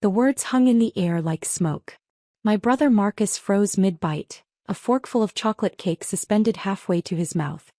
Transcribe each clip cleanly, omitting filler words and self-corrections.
The words hung in the air like smoke. My brother Marcus froze mid-bite, a forkful of chocolate cake suspended halfway to his mouth.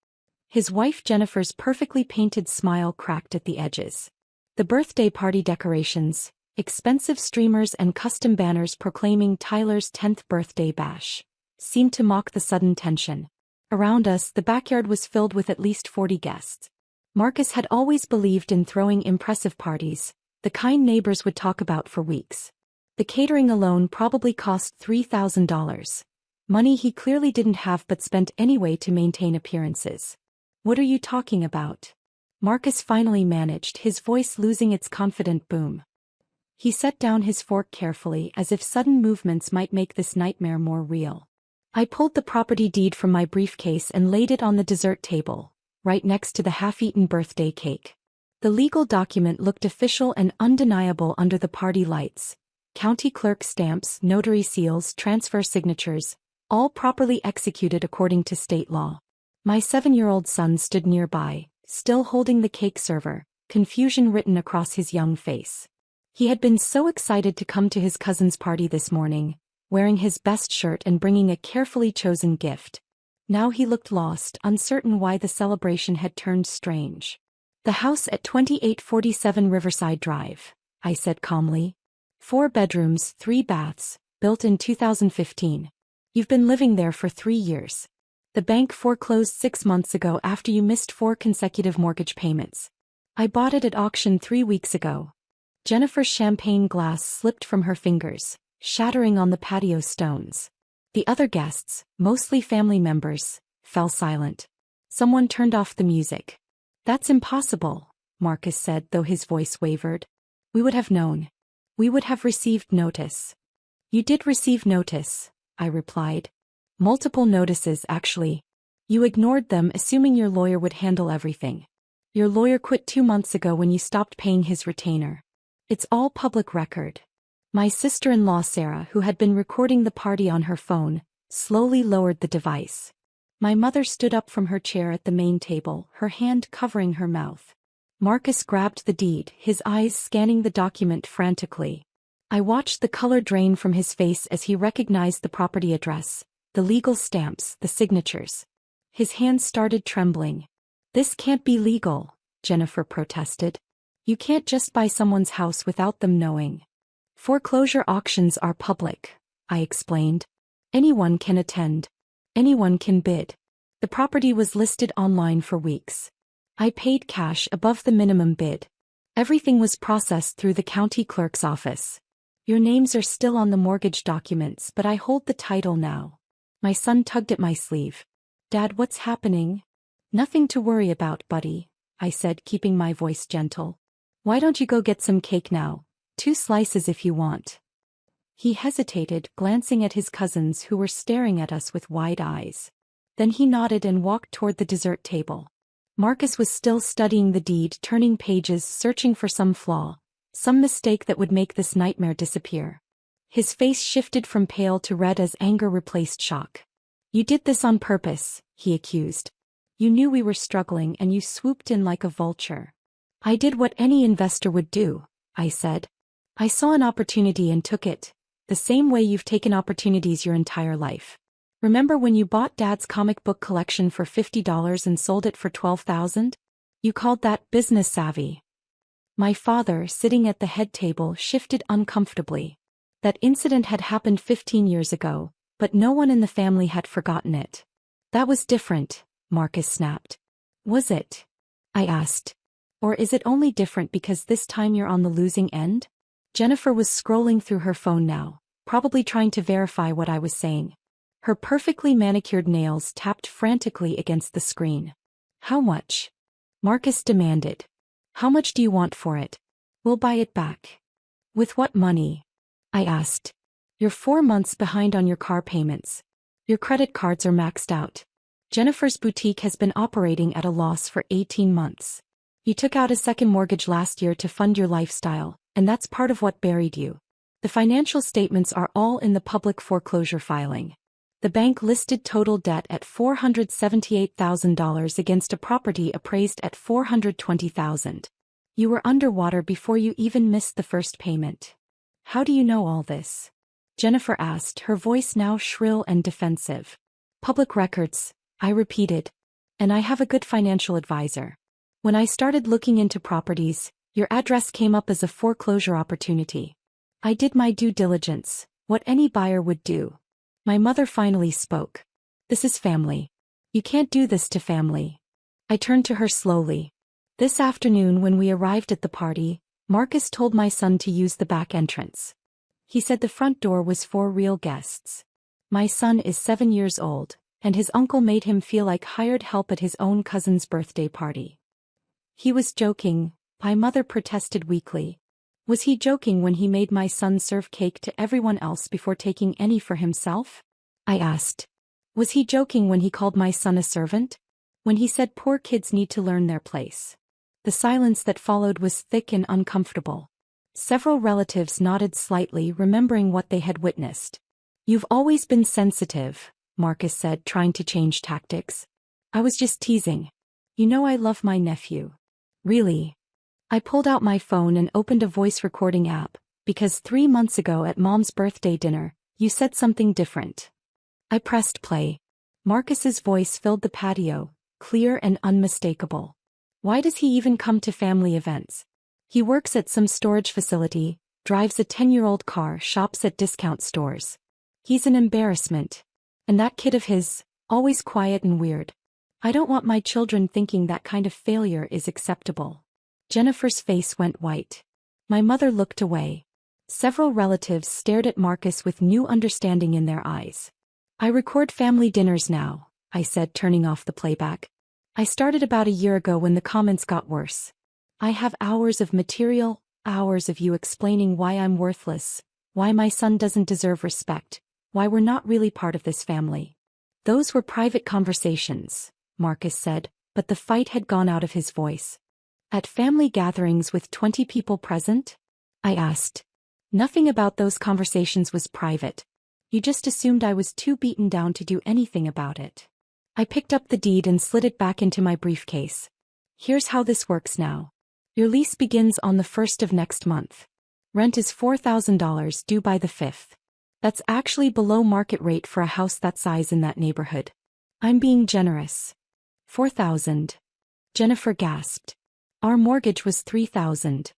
His wife Jennifer's perfectly painted smile cracked at the edges. The birthday party decorations, expensive streamers and custom banners proclaiming Tyler's 10th birthday bash, seemed to mock the sudden tension. Around us, the backyard was filled with at least 40 guests. Marcus had always believed in throwing impressive parties, the kind neighbors would talk about for weeks. The catering alone probably cost $3,000. Money he clearly didn't have but spent anyway to maintain appearances. "What are you talking about?" Marcus finally managed, his voice losing its confident boom. He set down his fork carefully, as if sudden movements might make this nightmare more real. I pulled the property deed from my briefcase and laid it on the dessert table, right next to the half-eaten birthday cake. The legal document looked official and undeniable under the party lights. County clerk stamps, notary seals, transfer signatures, all properly executed according to state law. My 7-year-old son stood nearby, still holding the cake server, confusion written across his young face. He had been so excited to come to his cousin's party this morning, wearing his best shirt and bringing a carefully chosen gift. Now he looked lost, uncertain why the celebration had turned strange. "The house at 2847 Riverside Drive," I said calmly. 4 bedrooms, 3 baths, built in 2015. You've been living there for 3 years. The bank foreclosed 6 months ago after you missed 4 consecutive mortgage payments. I bought it at auction 3 weeks ago. Jennifer's champagne glass slipped from her fingers, shattering on the patio stones. The other guests, mostly family members, fell silent. Someone turned off the music. "That's impossible," Marcus said, though his voice wavered. "We would have known. We would have received notice." "You did receive notice," I replied. "Multiple notices, actually. You ignored them, assuming your lawyer would handle everything. Your lawyer quit 2 months ago when you stopped paying his retainer. It's all public record." My sister-in-law Sarah, who had been recording the party on her phone, slowly lowered the device. My mother stood up from her chair at the main table, her hand covering her mouth. Marcus grabbed the deed, his eyes scanning the document frantically. I watched the color drain from his face as he recognized the property address, the legal stamps, the signatures. His hands started trembling. "This can't be legal," Jennifer protested. "You can't just buy someone's house without them knowing." "Foreclosure auctions are public," I explained. "Anyone can attend. Anyone can bid." The property was listed online for weeks. I paid cash above the minimum bid. Everything was processed through the county clerk's office. "Your names are still on the mortgage documents, but I hold the title now." My son tugged at my sleeve. "Dad, what's happening?" "Nothing to worry about, buddy," I said, keeping my voice gentle. "Why don't you go get some cake now? 2 slices if you want." He hesitated, glancing at his cousins who were staring at us with wide eyes. Then he nodded and walked toward the dessert table. Marcus was still studying the deed, turning pages, searching for some flaw, some mistake that would make this nightmare disappear. His face shifted from pale to red as anger replaced shock. "You did this on purpose," he accused. "You knew we were struggling and you swooped in like a vulture." "I did what any investor would do," I said. "I saw an opportunity and took it, the same way you've taken opportunities your entire life. Remember when you bought Dad's comic book collection for $50 and sold it for $12,000? You called that business savvy." My father, sitting at the head table, shifted uncomfortably. That incident had happened 15 years ago, but no one in the family had forgotten it. "That was different," Marcus snapped. "Was it?" I asked. "Or is it only different because this time you're on the losing end?" Jennifer was scrolling through her phone now, probably trying to verify what I was saying. Her perfectly manicured nails tapped frantically against the screen. "How much?" Marcus demanded. "How much do you want for it? We'll buy it back." "With what money?" I asked. "You're 4 months behind on your car payments. Your credit cards are maxed out. Jennifer's boutique has been operating at a loss for 18 months. You took out a second mortgage last year to fund your lifestyle, and that's part of what buried you. The financial statements are all in the public foreclosure filing. The bank listed total debt at $478,000 against a property appraised at $420,000. You were underwater before you even missed the first payment. How do you know all this? Jennifer asked, her voice now shrill and defensive. Public records, I repeated. And I have a good financial advisor. When I started looking into properties, your address came up as a foreclosure opportunity. I did my due diligence, what any buyer would do. My mother finally spoke. This is family. You can't do this to family. I turned to her slowly. This afternoon when we arrived at the party, Marcus told my son to use the back entrance. He said the front door was for real guests. My son is 7 years old, and his uncle made him feel like hired help at his own cousin's birthday party. He was joking, my mother protested weakly. Was he joking when he made my son serve cake to everyone else before taking any for himself? I asked. Was he joking when he called my son a servant? When he said poor kids need to learn their place? The silence that followed was thick and uncomfortable. Several relatives nodded slightly, remembering what they had witnessed. You've always been sensitive, Marcus said, trying to change tactics. I was just teasing. You know I love my nephew. Really? I pulled out my phone and opened a voice recording app, because 3 months ago at Mom's birthday dinner, you said something different. I pressed play. Marcus's voice filled the patio, clear and unmistakable. Why does he even come to family events? He works at some storage facility, drives a 10-year-old car, shops at discount stores. He's an embarrassment. And that kid of his, always quiet and weird. I don't want my children thinking that kind of failure is acceptable. Jennifer's face went white. My mother looked away. Several relatives stared at Marcus with new understanding in their eyes. I record family dinners now, I said, turning off the playback. I started about a year ago when the comments got worse. I have hours of material, hours of you explaining why I'm worthless, why my son doesn't deserve respect, why we're not really part of this family. Those were private conversations, Marcus said, but the fight had gone out of his voice. At family gatherings with 20 people present? I asked. Nothing about those conversations was private. You just assumed I was too beaten down to do anything about it. I picked up the deed and slid it back into my briefcase. Here's how this works now. Your lease begins on the 1st of next month. Rent is $4,000 due by the 5th. That's actually below market rate for a house that size in that neighborhood. I'm being generous. $4,000. Jennifer gasped. Our mortgage was $3,000.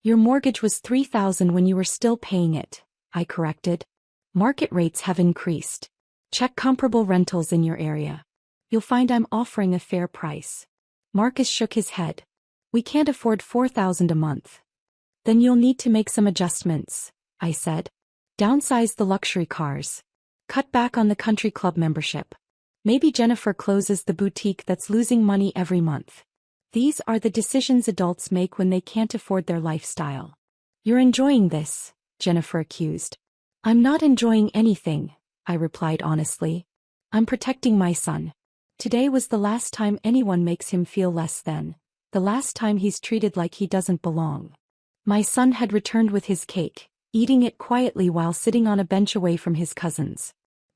Your mortgage was $3,000 when you were still paying it, I corrected. Market rates have increased. Check comparable rentals in your area. You'll find I'm offering a fair price. Marcus shook his head. We can't afford $4,000 a month. Then you'll need to make some adjustments, I said. Downsize the luxury cars. Cut back on the country club membership. Maybe Jennifer closes the boutique that's losing money every month. These are the decisions adults make when they can't afford their lifestyle. You're enjoying this, Jennifer accused. I'm not enjoying anything, I replied honestly. I'm protecting my son. Today was the last time anyone makes him feel less than, the last time he's treated like he doesn't belong. My son had returned with his cake, eating it quietly while sitting on a bench away from his cousins.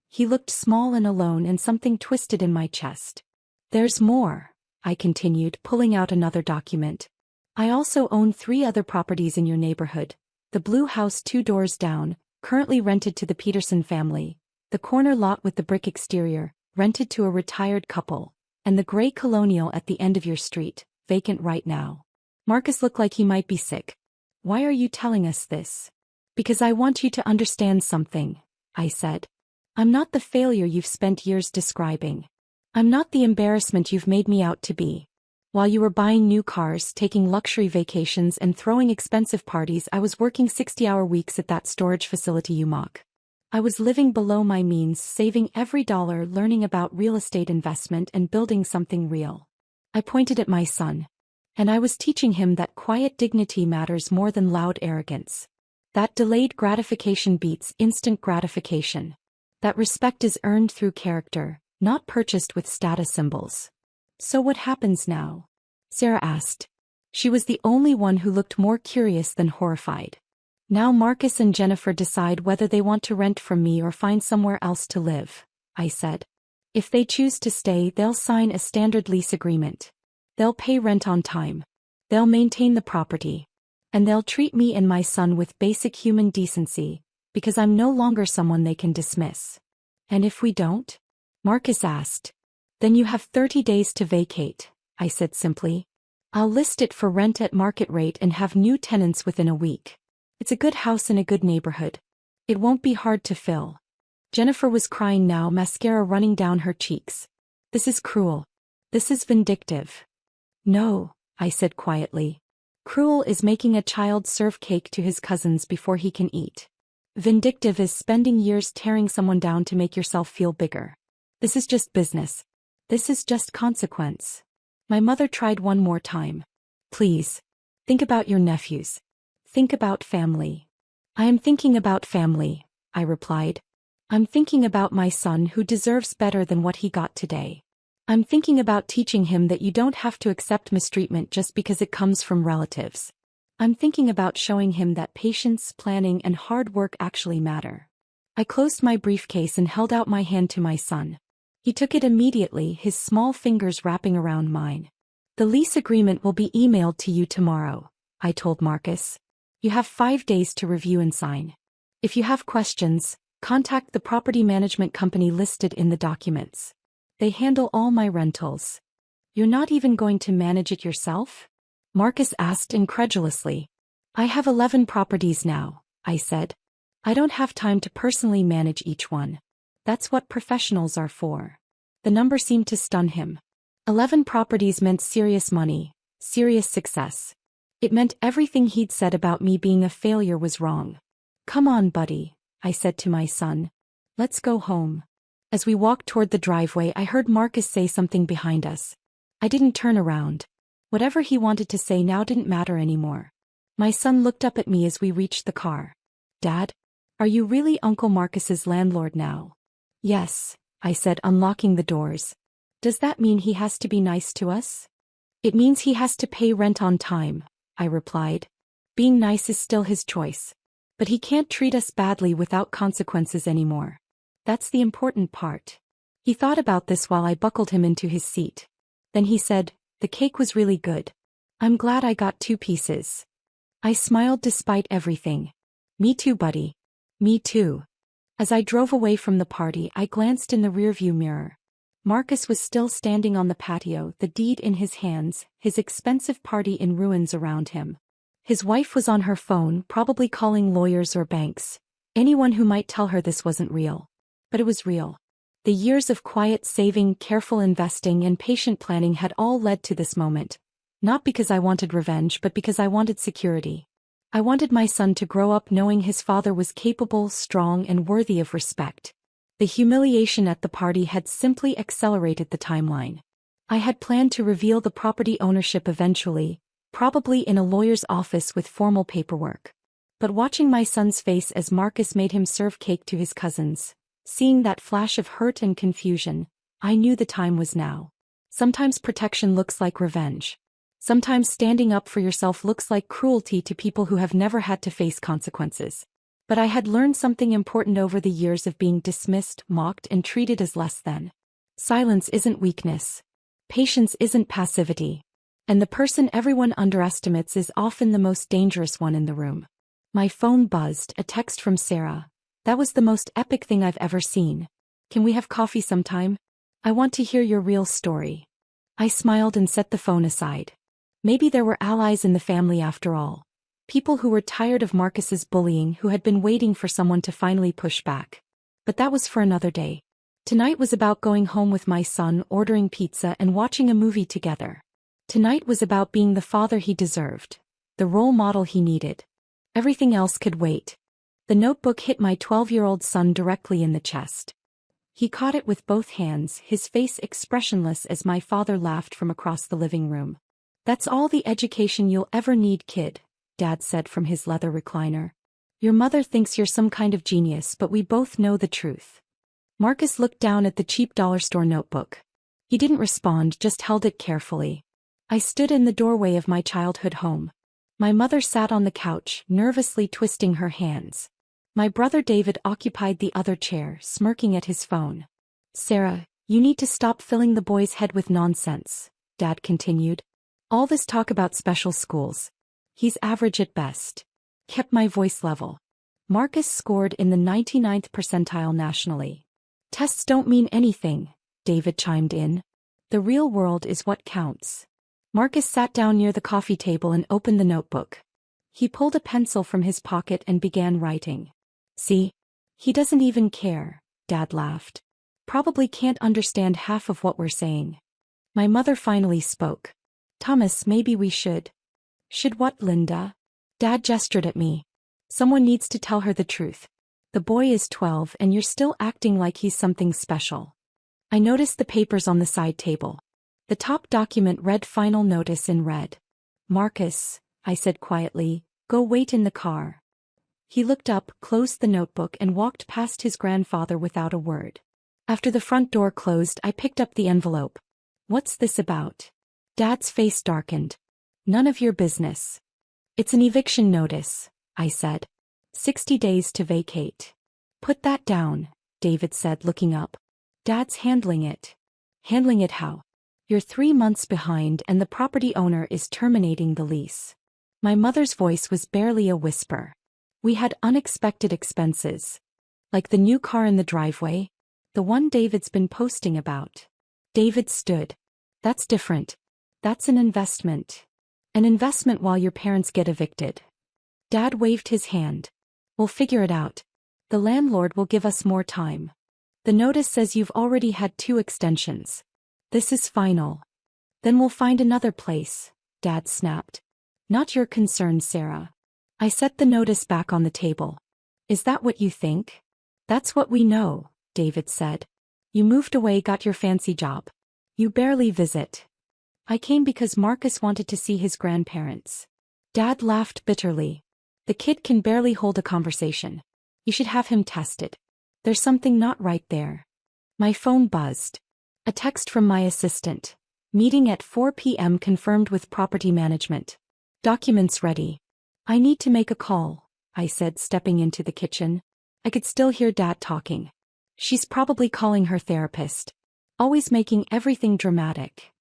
He looked small and alone, and something twisted in my chest. There's more, I continued, pulling out another document. I also own 3 other properties in your neighborhood. The blue house 2 doors down, currently rented to the Peterson family. The corner lot with the brick exterior, rented to a retired couple. And the gray colonial at the end of your street, vacant right now. Marcus looked like he might be sick. Why are you telling us this? Because I want you to understand something, I said. I'm not the failure you've spent years describing. I'm not the embarrassment you've made me out to be. While you were buying new cars, taking luxury vacations, and throwing expensive parties, I was working 60-hour weeks at that storage facility you mock. I was living below my means, saving every dollar, learning about real estate investment and building something real. I pointed at my son. And I was teaching him that quiet dignity matters more than loud arrogance. That delayed gratification beats instant gratification. That respect is earned through character, not purchased with status symbols. So what happens now? Sarah asked. She was the only one who looked more curious than horrified. Now Marcus and Jennifer decide whether they want to rent from me or find somewhere else to live, I said. If they choose to stay, they'll sign a standard lease agreement. They'll pay rent on time. They'll maintain the property. And they'll treat me and my son with basic human decency, because I'm no longer someone they can dismiss. And if we don't? Marcus asked. Then you have 30 days to vacate, I said simply. I'll list it for rent at market rate and have new tenants within a week. It's a good house in a good neighborhood. It won't be hard to fill. Jennifer was crying now, mascara running down her cheeks. This is cruel. This is vindictive. No, I said quietly. Cruel is making a child serve cake to his cousins before he can eat. Vindictive is spending years tearing someone down to make yourself feel bigger. This is just business. This is just consequence. My mother tried one more time. Please. Think about your nephews. Think about family. I am thinking about family, I replied. I'm thinking about my son who deserves better than what he got today. I'm thinking about teaching him that you don't have to accept mistreatment just because it comes from relatives. I'm thinking about showing him that patience, planning, and hard work actually matter. I closed my briefcase and held out my hand to my son. He took it immediately, his small fingers wrapping around mine. The lease agreement will be emailed to you tomorrow, I told Marcus. You have 5 days to review and sign. If you have questions, contact the property management company listed in the documents. They handle all my rentals. You're not even going to manage it yourself? Marcus asked incredulously. I have 11 properties now, I said. I don't have time to personally manage each one. That's what professionals are for. The number seemed to stun him. 11 properties meant serious money, serious success. It meant everything he'd said about me being a failure was wrong. Come on, buddy, I said to my son. Let's go home. As we walked toward the driveway, I heard Marcus say something behind us. I didn't turn around. Whatever he wanted to say now didn't matter anymore. My son looked up at me as we reached the car. Dad, are you really Uncle Marcus's landlord now? Yes, I said, unlocking the doors. Does that mean he has to be nice to us? It means he has to pay rent on time, I replied. Being nice is still his choice. But he can't treat us badly without consequences anymore. That's the important part. He thought about this while I buckled him into his seat. Then he said, the cake was really good. I'm glad I got 2 pieces. I smiled despite everything. Me too, buddy. Me too. As I drove away from the party, I glanced in the rearview mirror. Marcus was still standing on the patio, the deed in his hands, his expensive party in ruins around him. His wife was on her phone, probably calling lawyers or banks, anyone who might tell her this wasn't real. But it was real. The years of quiet saving, careful investing, and patient planning had all led to this moment. Not because I wanted revenge, but because I wanted security. I wanted my son to grow up knowing his father was capable, strong, and worthy of respect. The humiliation at the party had simply accelerated the timeline. I had planned to reveal the property ownership eventually, probably in a lawyer's office with formal paperwork. But watching my son's face as Marcus made him serve cake to his cousins, seeing that flash of hurt and confusion, I knew the time was now. Sometimes protection looks like revenge. Sometimes standing up for yourself looks like cruelty to people who have never had to face consequences. But I had learned something important over the years of being dismissed, mocked, and treated as less than. Silence isn't weakness. Patience isn't passivity. And the person everyone underestimates is often the most dangerous one in the room. My phone buzzed, a text from Sarah. That was the most epic thing I've ever seen. Can we have coffee sometime? I want to hear your real story. I smiled and set the phone aside. Maybe there were allies in the family after all. People who were tired of Marcus's bullying, who had been waiting for someone to finally push back. But that was for another day. Tonight was about going home with my son, ordering pizza, and watching a movie together. Tonight was about being the father he deserved, the role model he needed. Everything else could wait. The notebook hit my 12-year-old son directly in the chest. He caught it with both hands, his face expressionless as my father laughed from across the living room. That's all the education you'll ever need, kid, Dad said from his leather recliner. Your mother thinks you're some kind of genius, but we both know the truth. Marcus looked down at the cheap dollar store notebook. He didn't respond, just held it carefully. I stood in the doorway of my childhood home. My mother sat on the couch, nervously twisting her hands. My brother David occupied the other chair, smirking at his phone. Sarah, you need to stop filling the boy's head with nonsense, Dad continued. All this talk about special schools. He's average at best. Kept my voice level. Marcus scored in the 99th percentile nationally. Tests don't mean anything, David chimed in. The real world is what counts. Marcus sat down near the coffee table and opened the notebook. He pulled a pencil from his pocket and began writing. See? He doesn't even care, Dad laughed. Probably can't understand half of what we're saying. My mother finally spoke. Thomas, maybe we should. Should what, Linda? Dad gestured at me. Someone needs to tell her the truth. The boy is 12 and you're still acting like he's something special. I noticed the papers on the side table. The top document read final notice in red. Marcus, I said quietly, go wait in the car. He looked up, closed the notebook and walked past his grandfather without a word. After the front door closed, I picked up the envelope. What's this about? Dad's face darkened. None of your business. It's an eviction notice, I said. 60 days to vacate. Put that down, David said, looking up. Dad's handling it. Handling it how? You're 3 months behind and the property owner is terminating the lease. My mother's voice was barely a whisper. We had unexpected expenses. Like the new car in the driveway. The one David's been posting about. David stood. That's different. That's an investment. An investment while your parents get evicted. Dad waved his hand. We'll figure it out. The landlord will give us more time. The notice says you've already had 2 extensions. This is final. Then we'll find another place, Dad snapped. Not your concern, Sarah. I set the notice back on the table. Is that what you think? That's what we know, David said. You moved away, got your fancy job. You barely visit. I came because Marcus wanted to see his grandparents. Dad laughed bitterly. The kid can barely hold a conversation. You should have him tested. There's something not right there. My phone buzzed. A text from my assistant. Meeting at 4 p.m. confirmed with property management. Documents ready. I need to make a call, I said, stepping into the kitchen. I could still hear Dad talking. She's probably calling her therapist. Always making everything dramatic.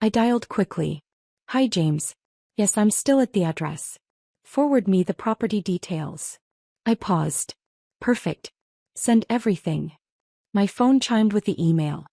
I dialed quickly. Hi, James. Yes, I'm still at the address. Forward me the property details. I paused. Perfect. Send everything. My phone chimed with the email.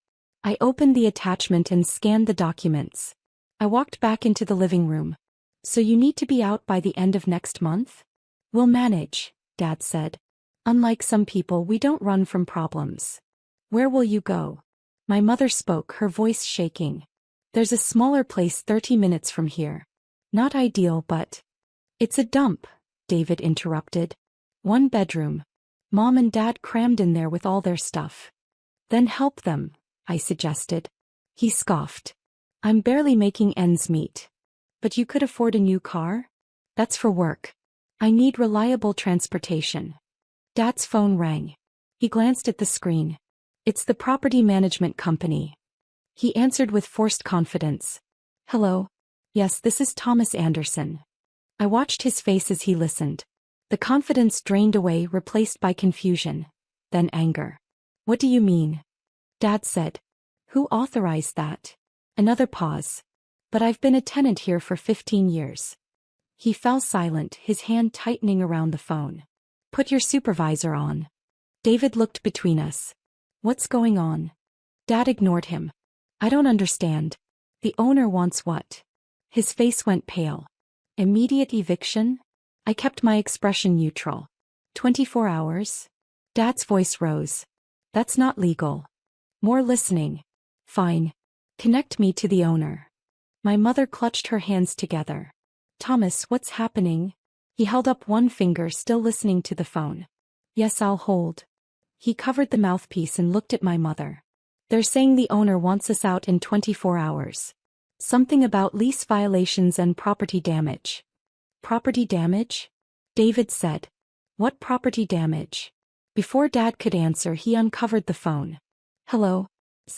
I opened the attachment and scanned the documents. I walked back into the living room. So you need to be out by the end of next month? We'll manage, Dad said. Unlike some people, we don't run from problems. Where will you go? My mother spoke, her voice shaking. There's a smaller place 30 minutes from here. Not ideal, but... It's a dump, David interrupted. 1 bedroom. Mom and Dad crammed in there with all their stuff. Then help them, I suggested. He scoffed. I'm barely making ends meet. But you could afford a new car? That's for work. I need reliable transportation. Dad's phone rang. He glanced at the screen. It's the property management company. He answered with forced confidence. Hello? Yes, this is Thomas Anderson. I watched his face as he listened. The confidence drained away, replaced by confusion. Then anger. What do you mean? Dad said. Who authorized that? Another pause. But I've been a tenant here for 15 years. He fell silent, his hand tightening around the phone. Put your supervisor on. David looked between us. What's going on? Dad ignored him. I don't understand. The owner wants what? His face went pale. Immediate eviction? I kept my expression neutral. 24 hours? Dad's voice rose. That's not legal. More listening. Fine. Connect me to the owner. My mother clutched her hands together. Thomas, what's happening? He held up one finger, still listening to the phone. Yes, I'll hold. He covered the mouthpiece and looked at my mother. They're saying the owner wants us out in 24 hours. Something about lease violations and property damage. Property damage? David said. What property damage? Before Dad could answer, he uncovered the phone. Hello?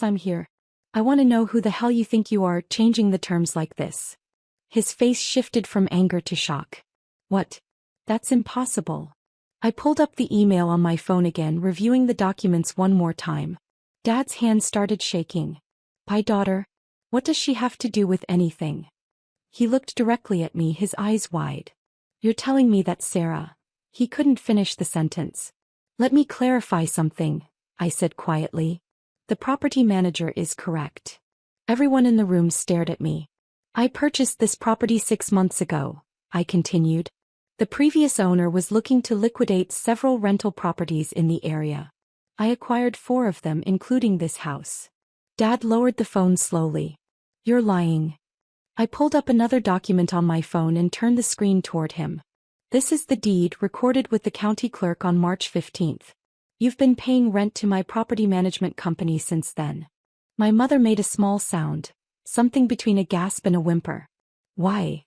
I'm here. I want to know who the hell you think you are, changing the terms like this. His face shifted from anger to shock. What? That's impossible. I pulled up the email on my phone again, reviewing the documents one more time. Dad's hand started shaking. My daughter? What does she have to do with anything? He looked directly at me, his eyes wide. You're telling me that Sarah. He couldn't finish the sentence. Let me clarify something, I said quietly. The property manager is correct. Everyone in the room stared at me. I purchased this property 6 months ago, I continued. The previous owner was looking to liquidate several rental properties in the area. I acquired 4 of them, including this house. Dad lowered the phone slowly. You're lying. I pulled up another document on my phone and turned the screen toward him. This is the deed recorded with the county clerk on March 15th. You've been paying rent to my property management company since then. My mother made a small sound, something between a gasp and a whimper. Why?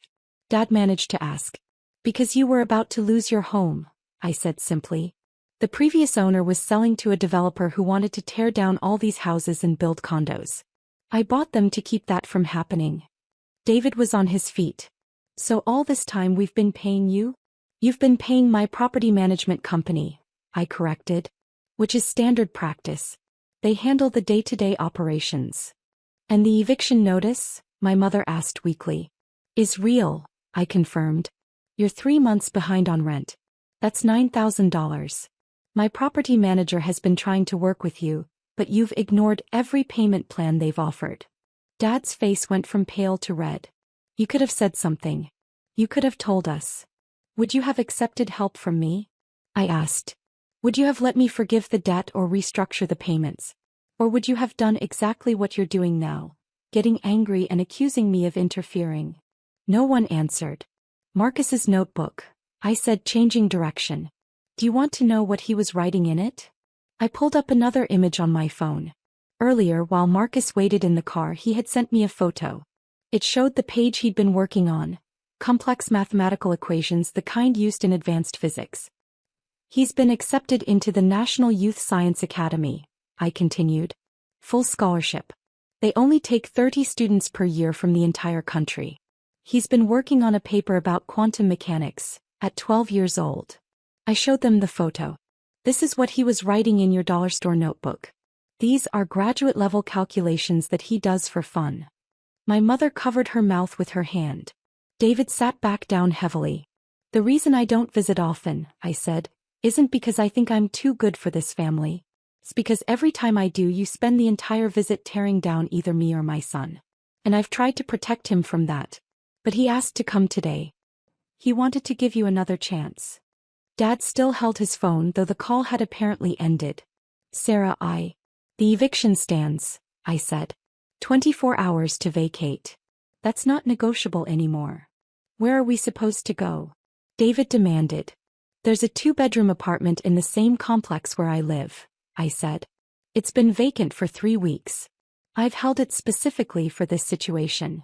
Dad managed to ask. Because you were about to lose your home, I said simply. The previous owner was selling to a developer who wanted to tear down all these houses and build condos. I bought them to keep that from happening. David was on his feet. So all this time we've been paying you? You've been paying my property management company, I corrected. Which is standard practice. They handle the day-to-day operations. And the eviction notice, my mother asked weakly. Is real, I confirmed. You're 3 months behind on rent. That's $9,000. My property manager has been trying to work with you, but you've ignored every payment plan they've offered. Dad's face went from pale to red. You could have said something. You could have told us. Would you have accepted help from me? I asked. Would you have let me forgive the debt or restructure the payments? Or would you have done exactly what you're doing now, getting angry and accusing me of interfering? No one answered. Marcus's notebook, I said, changing direction. Do you want to know what he was writing in it? I pulled up another image on my phone. Earlier, while Marcus waited in the car, he had sent me a photo. It showed the page he'd been working on, complex mathematical equations, the kind used in advanced physics. He's been accepted into the National Youth Science Academy, I continued. Full scholarship. They only take 30 students per year from the entire country. He's been working on a paper about quantum mechanics, at 12 years old. I showed them the photo. This is what he was writing in your dollar store notebook. These are graduate-level calculations that he does for fun. My mother covered her mouth with her hand. David sat back down heavily. The reason I don't visit often, I said, isn't because I think I'm too good for this family. It's because every time I do, you spend the entire visit tearing down either me or my son. And I've tried to protect him from that. But he asked to come today. He wanted to give you another chance. Dad still held his phone, though the call had apparently ended. Sarah, The eviction stands, I said. 24 hours to vacate. That's not negotiable anymore. Where are we supposed to go? David demanded. There's a 2-bedroom apartment in the same complex where I live, I said. It's been vacant for 3 weeks. I've held it specifically for this situation.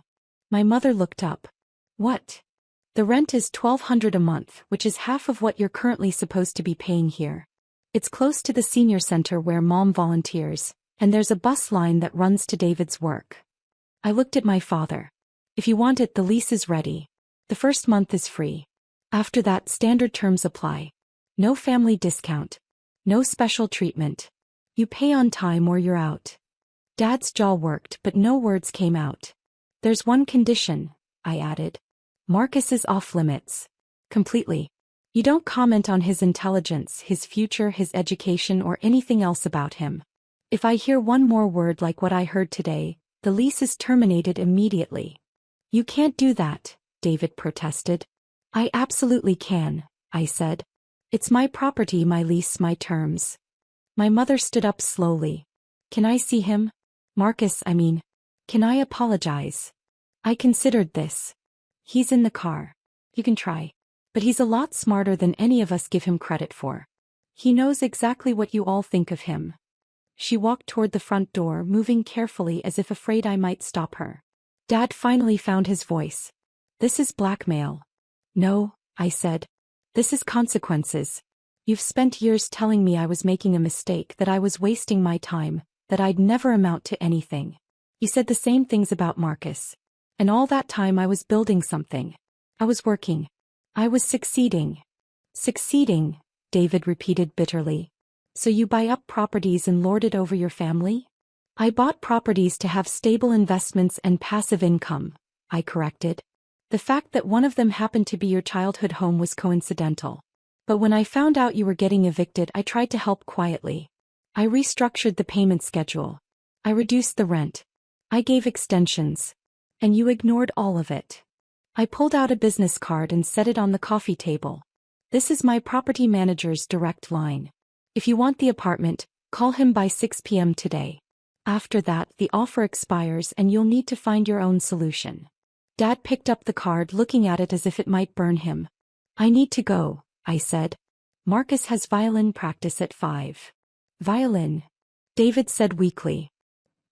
My mother looked up. What? The rent is $1,200 a month, which is half of what you're currently supposed to be paying here. It's close to the senior center where Mom volunteers, and there's a bus line that runs to David's work. I looked at my father. If you want it, the lease is ready. The first month is free. After that, standard terms apply. No family discount. No special treatment. You pay on time or you're out. Dad's jaw worked, but no words came out. There's one condition, I added. Marcus is off limits. Completely. You don't comment on his intelligence, his future, his education, or anything else about him. If I hear one more word like what I heard today, the lease is terminated immediately. You can't do that, David protested. I absolutely can, I said. It's my property, my lease, my terms. My mother stood up slowly. Can I see him? Marcus, I mean. Can I apologize? I considered this. He's in the car. You can try. But he's a lot smarter than any of us give him credit for. He knows exactly what you all think of him. She walked toward the front door, moving carefully as if afraid I might stop her. Dad finally found his voice. This is blackmail. No, I said. This is consequences. You've spent years telling me I was making a mistake, that I was wasting my time, that I'd never amount to anything. You said the same things about Marcus. And all that time I was building something. I was working. I was succeeding. Succeeding, David repeated bitterly. So you buy up properties and lord it over your family? I bought properties to have stable investments and passive income, I corrected. The fact that one of them happened to be your childhood home was coincidental. But when I found out you were getting evicted, I tried to help quietly. I restructured the payment schedule. I reduced the rent. I gave extensions. And you ignored all of it. I pulled out a business card and set it on the coffee table. This is my property manager's direct line. If you want the apartment, call him by 6 p.m. today. After that, the offer expires and you'll need to find your own solution. Dad picked up the card, looking at it as if it might burn him. I need to go, I said. Marcus has violin practice at 5. Violin? David said weakly.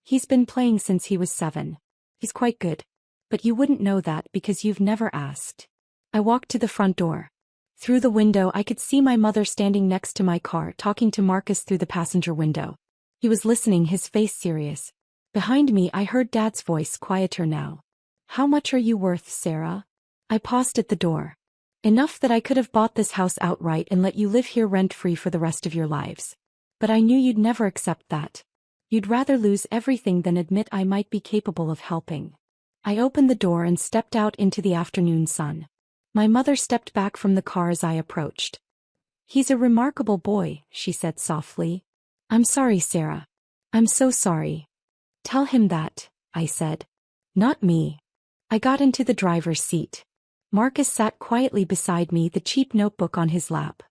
He's been playing since he was 7. He's quite good. But you wouldn't know that because you've never asked. I walked to the front door. Through the window I could see my mother standing next to my car talking to Marcus through the passenger window. He was listening, his face serious. Behind me I heard Dad's voice, quieter now. How much are you worth, Sarah? I paused at the door. Enough that I could have bought this house outright and let you live here rent-free for the rest of your lives. But I knew you'd never accept that. You'd rather lose everything than admit I might be capable of helping. I opened the door and stepped out into the afternoon sun. My mother stepped back from the car as I approached. He's a remarkable boy, she said softly. I'm sorry, Sarah. I'm so sorry. Tell him that, I said. Not me. I got into the driver's seat. Marcus sat quietly beside me, the cheap notebook on his lap.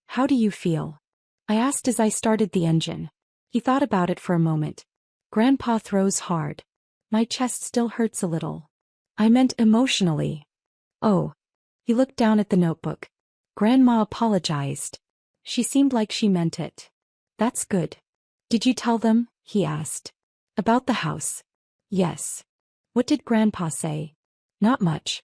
How do you feel? I asked as I started the engine. He thought about it for a moment. Grandpa throws hard. My chest still hurts a little. I meant emotionally. Oh. He looked down at the notebook. Grandma apologized. She seemed like she meant it. That's good. Did you tell them? He asked. About the house? Yes. What did Grandpa say? Not much.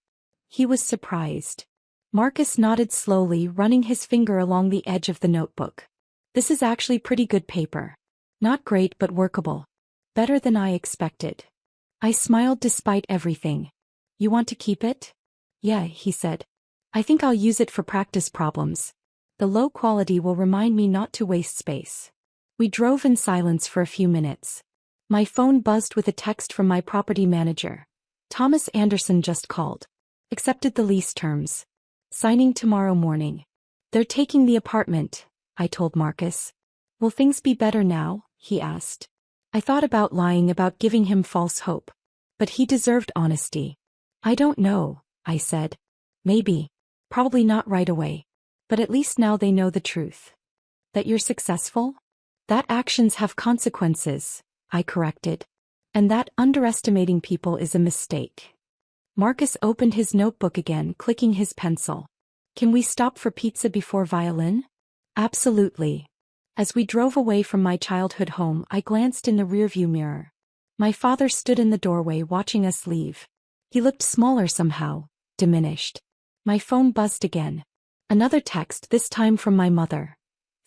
He was surprised. Marcus nodded slowly, running his finger along the edge of the notebook. This is actually pretty good paper. Not great but workable. Better than I expected. I smiled despite everything. You want to keep it? Yeah, he said. I think I'll use it for practice problems. The low quality will remind me not to waste space. We drove in silence for a few minutes. My phone buzzed with a text from my property manager. Thomas Anderson just called. Accepted the lease terms. Signing tomorrow morning. They're taking the apartment, I told Marcus. Will things be better now? He asked. I thought about lying, about giving him false hope. But he deserved honesty. I don't know, I said. Maybe. Probably not right away. But at least now they know the truth. That you're successful? That actions have consequences, I corrected. And that underestimating people is a mistake. Marcus opened his notebook again, clicking his pencil. Can we stop for pizza before violin? Absolutely. As we drove away from my childhood home, I glanced in the rearview mirror. My father stood in the doorway watching us leave. He looked smaller somehow, diminished. My phone buzzed again. Another text, this time from my mother.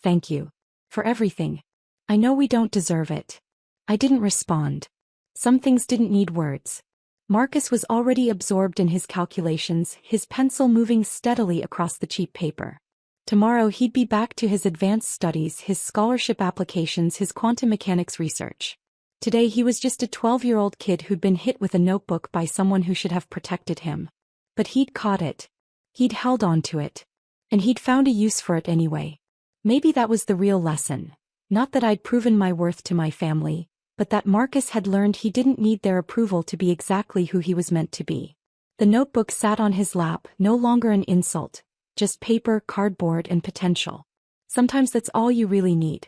Thank you. For everything. I know we don't deserve it. I didn't respond. Some things didn't need words. Marcus was already absorbed in his calculations, his pencil moving steadily across the cheap paper. Tomorrow he'd be back to his advanced studies, his scholarship applications, his quantum mechanics research. Today he was just a 12-year-old kid who'd been hit with a notebook by someone who should have protected him. But he'd caught it. He'd held on to it. And he'd found a use for it anyway. Maybe that was the real lesson. Not that I'd proven my worth to my family, but that Marcus had learned he didn't need their approval to be exactly who he was meant to be. The notebook sat on his lap, no longer an insult. Just paper, cardboard, and potential. Sometimes that's all you really need.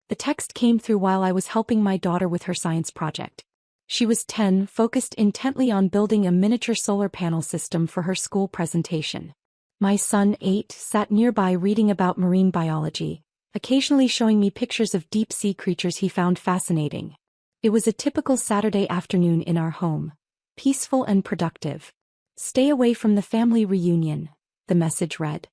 The text came through while I was helping my daughter with her science project. She was 10, focused intently on building a miniature solar panel system for her school presentation. My son, 8, sat nearby reading about marine biology, occasionally showing me pictures of deep-sea creatures he found fascinating. It was a typical Saturday afternoon in our home. Peaceful and productive. Stay away from the family reunion. The message read.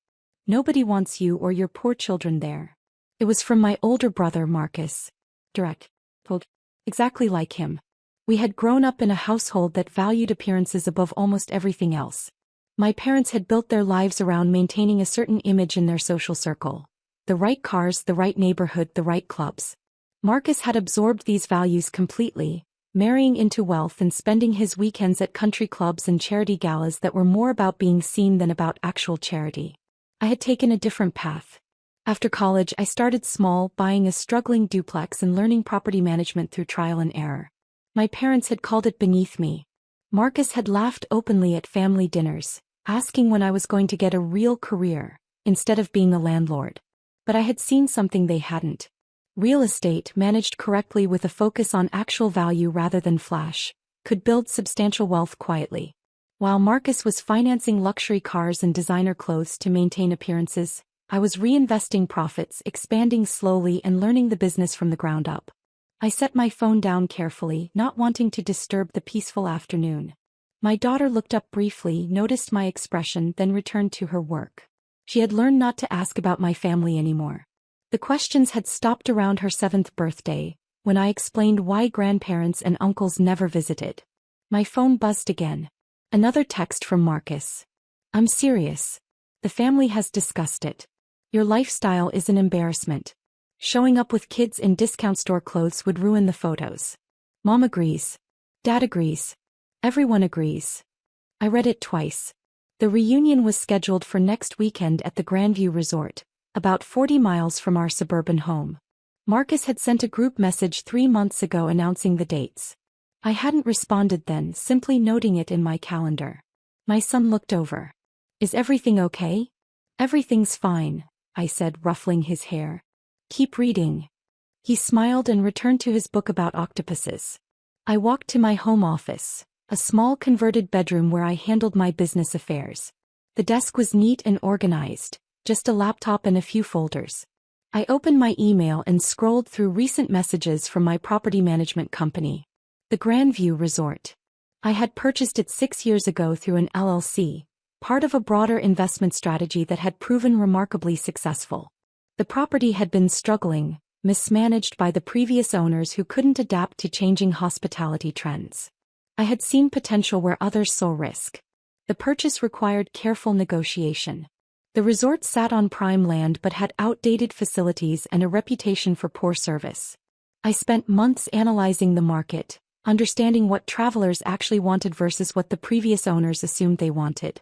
Nobody wants you or your poor children there. It was from my older brother, Marcus. Direct. Told. Exactly like him. We had grown up in a household that valued appearances above almost everything else. My parents had built their lives around maintaining a certain image in their social circle. The right cars, the right neighborhood, the right clubs. Marcus had absorbed these values completely, marrying into wealth and spending his weekends at country clubs and charity galas that were more about being seen than about actual charity. I had taken a different path. After college, I started small, buying a struggling duplex and learning property management through trial and error. My parents had called it beneath me. Marcus had laughed openly at family dinners, asking when I was going to get a real career, instead of being a landlord. But I had seen something they hadn't. Real estate, managed correctly with a focus on actual value rather than flash, could build substantial wealth quietly. While Marcus was financing luxury cars and designer clothes to maintain appearances, I was reinvesting profits, expanding slowly and learning the business from the ground up. I set my phone down carefully, not wanting to disturb the peaceful afternoon. My daughter looked up briefly, noticed my expression, then returned to her work. She had learned not to ask about my family anymore. The questions had stopped around her 7th birthday, when I explained why grandparents and uncles never visited. My phone buzzed again. Another text from Marcus. "I'm serious. The family has discussed it. Your lifestyle is an embarrassment. Showing up with kids in discount store clothes would ruin the photos. Mom agrees. Dad agrees. Everyone agrees." I read it twice. The reunion was scheduled for next weekend at the Grandview Resort, about 40 miles from our suburban home. Marcus had sent a group message 3 months ago announcing the dates. I hadn't responded then, simply noting it in my calendar. My son looked over. "Is everything okay?" "Everything's fine," I said, ruffling his hair. "Keep reading." He smiled and returned to his book about octopuses. I walked to my home office, a small converted bedroom where I handled my business affairs. The desk was neat and organized, just a laptop and a few folders. I opened my email and scrolled through recent messages from my property management company. The Grandview Resort. I had purchased it 6 years ago through an LLC, part of a broader investment strategy that had proven remarkably successful. The property had been struggling, mismanaged by the previous owners who couldn't adapt to changing hospitality trends. I had seen potential where others saw risk. The purchase required careful negotiation. The resort sat on prime land but had outdated facilities and a reputation for poor service. I spent months analyzing the market, understanding what travelers actually wanted versus what the previous owners assumed they wanted.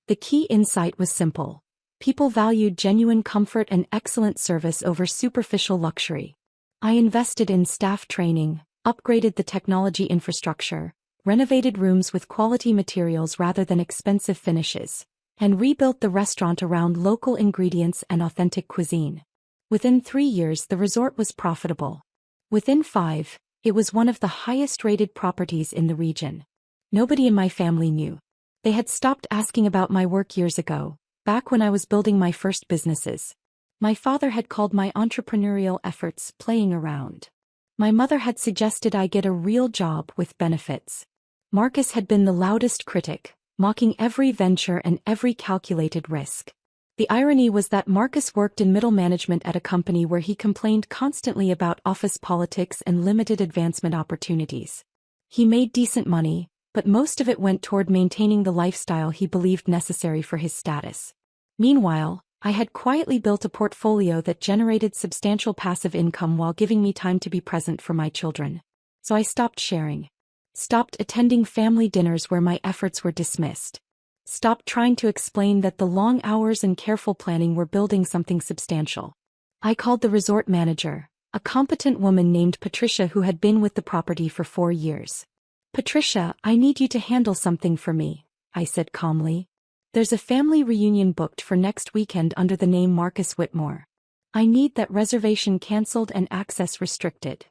The key insight was simple. People valued genuine comfort and excellent service over superficial luxury. I invested in staff training, upgraded the technology infrastructure, renovated rooms with quality materials rather than expensive finishes, and rebuilt the restaurant around local ingredients and authentic cuisine. Within 3 years, the resort was profitable. Within 5, it was one of the highest-rated properties in the region. Nobody in my family knew. They had stopped asking about my work years ago, back when I was building my first businesses. My father had called my entrepreneurial efforts playing around. My mother had suggested I get a real job with benefits. Marcus had been the loudest critic, mocking every venture and every calculated risk. The irony was that Marcus worked in middle management at a company where he complained constantly about office politics and limited advancement opportunities. He made decent money, but most of it went toward maintaining the lifestyle he believed necessary for his status. Meanwhile, I had quietly built a portfolio that generated substantial passive income while giving me time to be present for my children. So I stopped sharing. Stopped attending family dinners where my efforts were dismissed. Stopped trying to explain that the long hours and careful planning were building something substantial. I called the resort manager, a competent woman named Patricia who had been with the property for 4 years. "Patricia, I need you to handle something for me," I said calmly. "There's a family reunion booked for next weekend under the name Marcus Whitmore. I need that reservation cancelled and access restricted."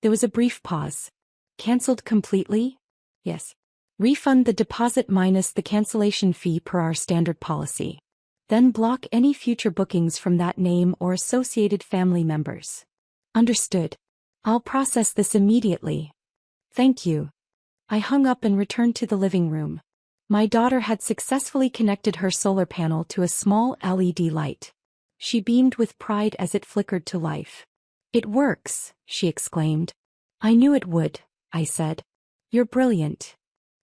There was a brief pause. "Cancelled completely?" "Yes." "Refund the deposit minus the cancellation fee per our standard policy. Then block any future bookings from that name or associated family members." "Understood. I'll process this immediately. Thank you." I hung up and returned to the living room. My daughter had successfully connected her solar panel to a small LED light. She beamed with pride as it flickered to life. "It works," she exclaimed. "I knew it would," I said. "You're brilliant."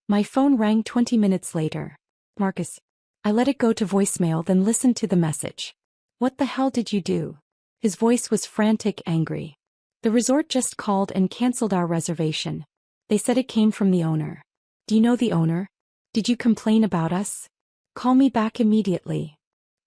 My phone rang 20 minutes later. "Marcus." I let it go to voicemail, then listened to the message. "What the hell did you do?" His voice was frantic, angry. "The resort just called and canceled our reservation. They said it came from the owner. Do you know the owner? Did you complain about us? Call me back immediately.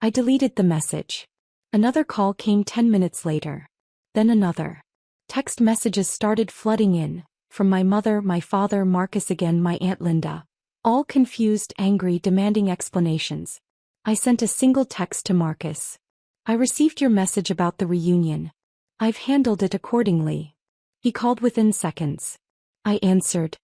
I deleted the message. Another call came 10 minutes later. Then another. Text messages started flooding in, from my mother, my father, Marcus again, my Aunt Linda. All confused, angry, demanding explanations. I sent a single text to Marcus. I received your message about the reunion. I've handled it accordingly. He called within seconds. I answered.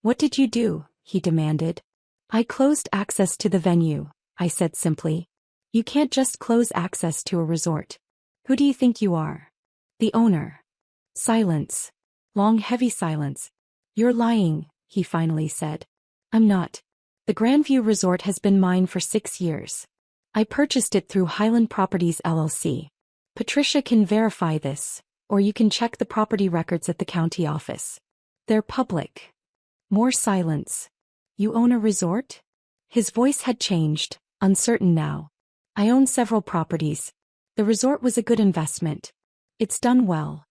What did you do? He demanded. I closed access to the venue, I said simply. You can't just close access to a resort. Who do you think you are? The owner. Silence. Long, heavy silence. You're lying, he finally said. I'm not. The Grandview Resort has been mine for 6 years. I purchased it through Highland Properties LLC. Patricia can verify this, or you can check the property records at the county office. They're public. More silence. You own a resort? His voice had changed, uncertain now. I own several properties. The resort was a good investment. It's done well.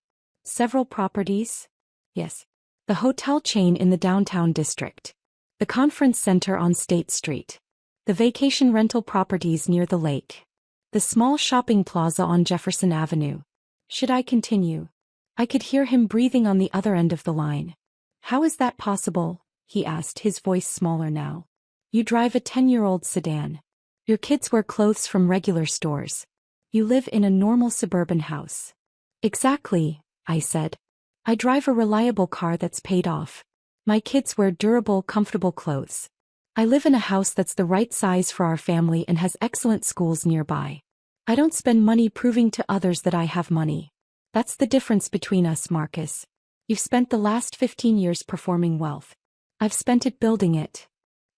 Several properties? Yes. The hotel chain in the downtown district. The conference center on State Street. The vacation rental properties near the lake. The small shopping plaza on Jefferson Avenue. Should I continue? I could hear him breathing on the other end of the line. How is that possible? He asked, his voice smaller now. You drive a 10-year-old sedan. Your kids wear clothes from regular stores. You live in a normal suburban house. Exactly, I said. I drive a reliable car that's paid off. My kids wear durable, comfortable clothes. I live in a house that's the right size for our family and has excellent schools nearby. I don't spend money proving to others that I have money. That's the difference between us, Marcus. You've spent the last 15 years performing wealth. I've spent it building it.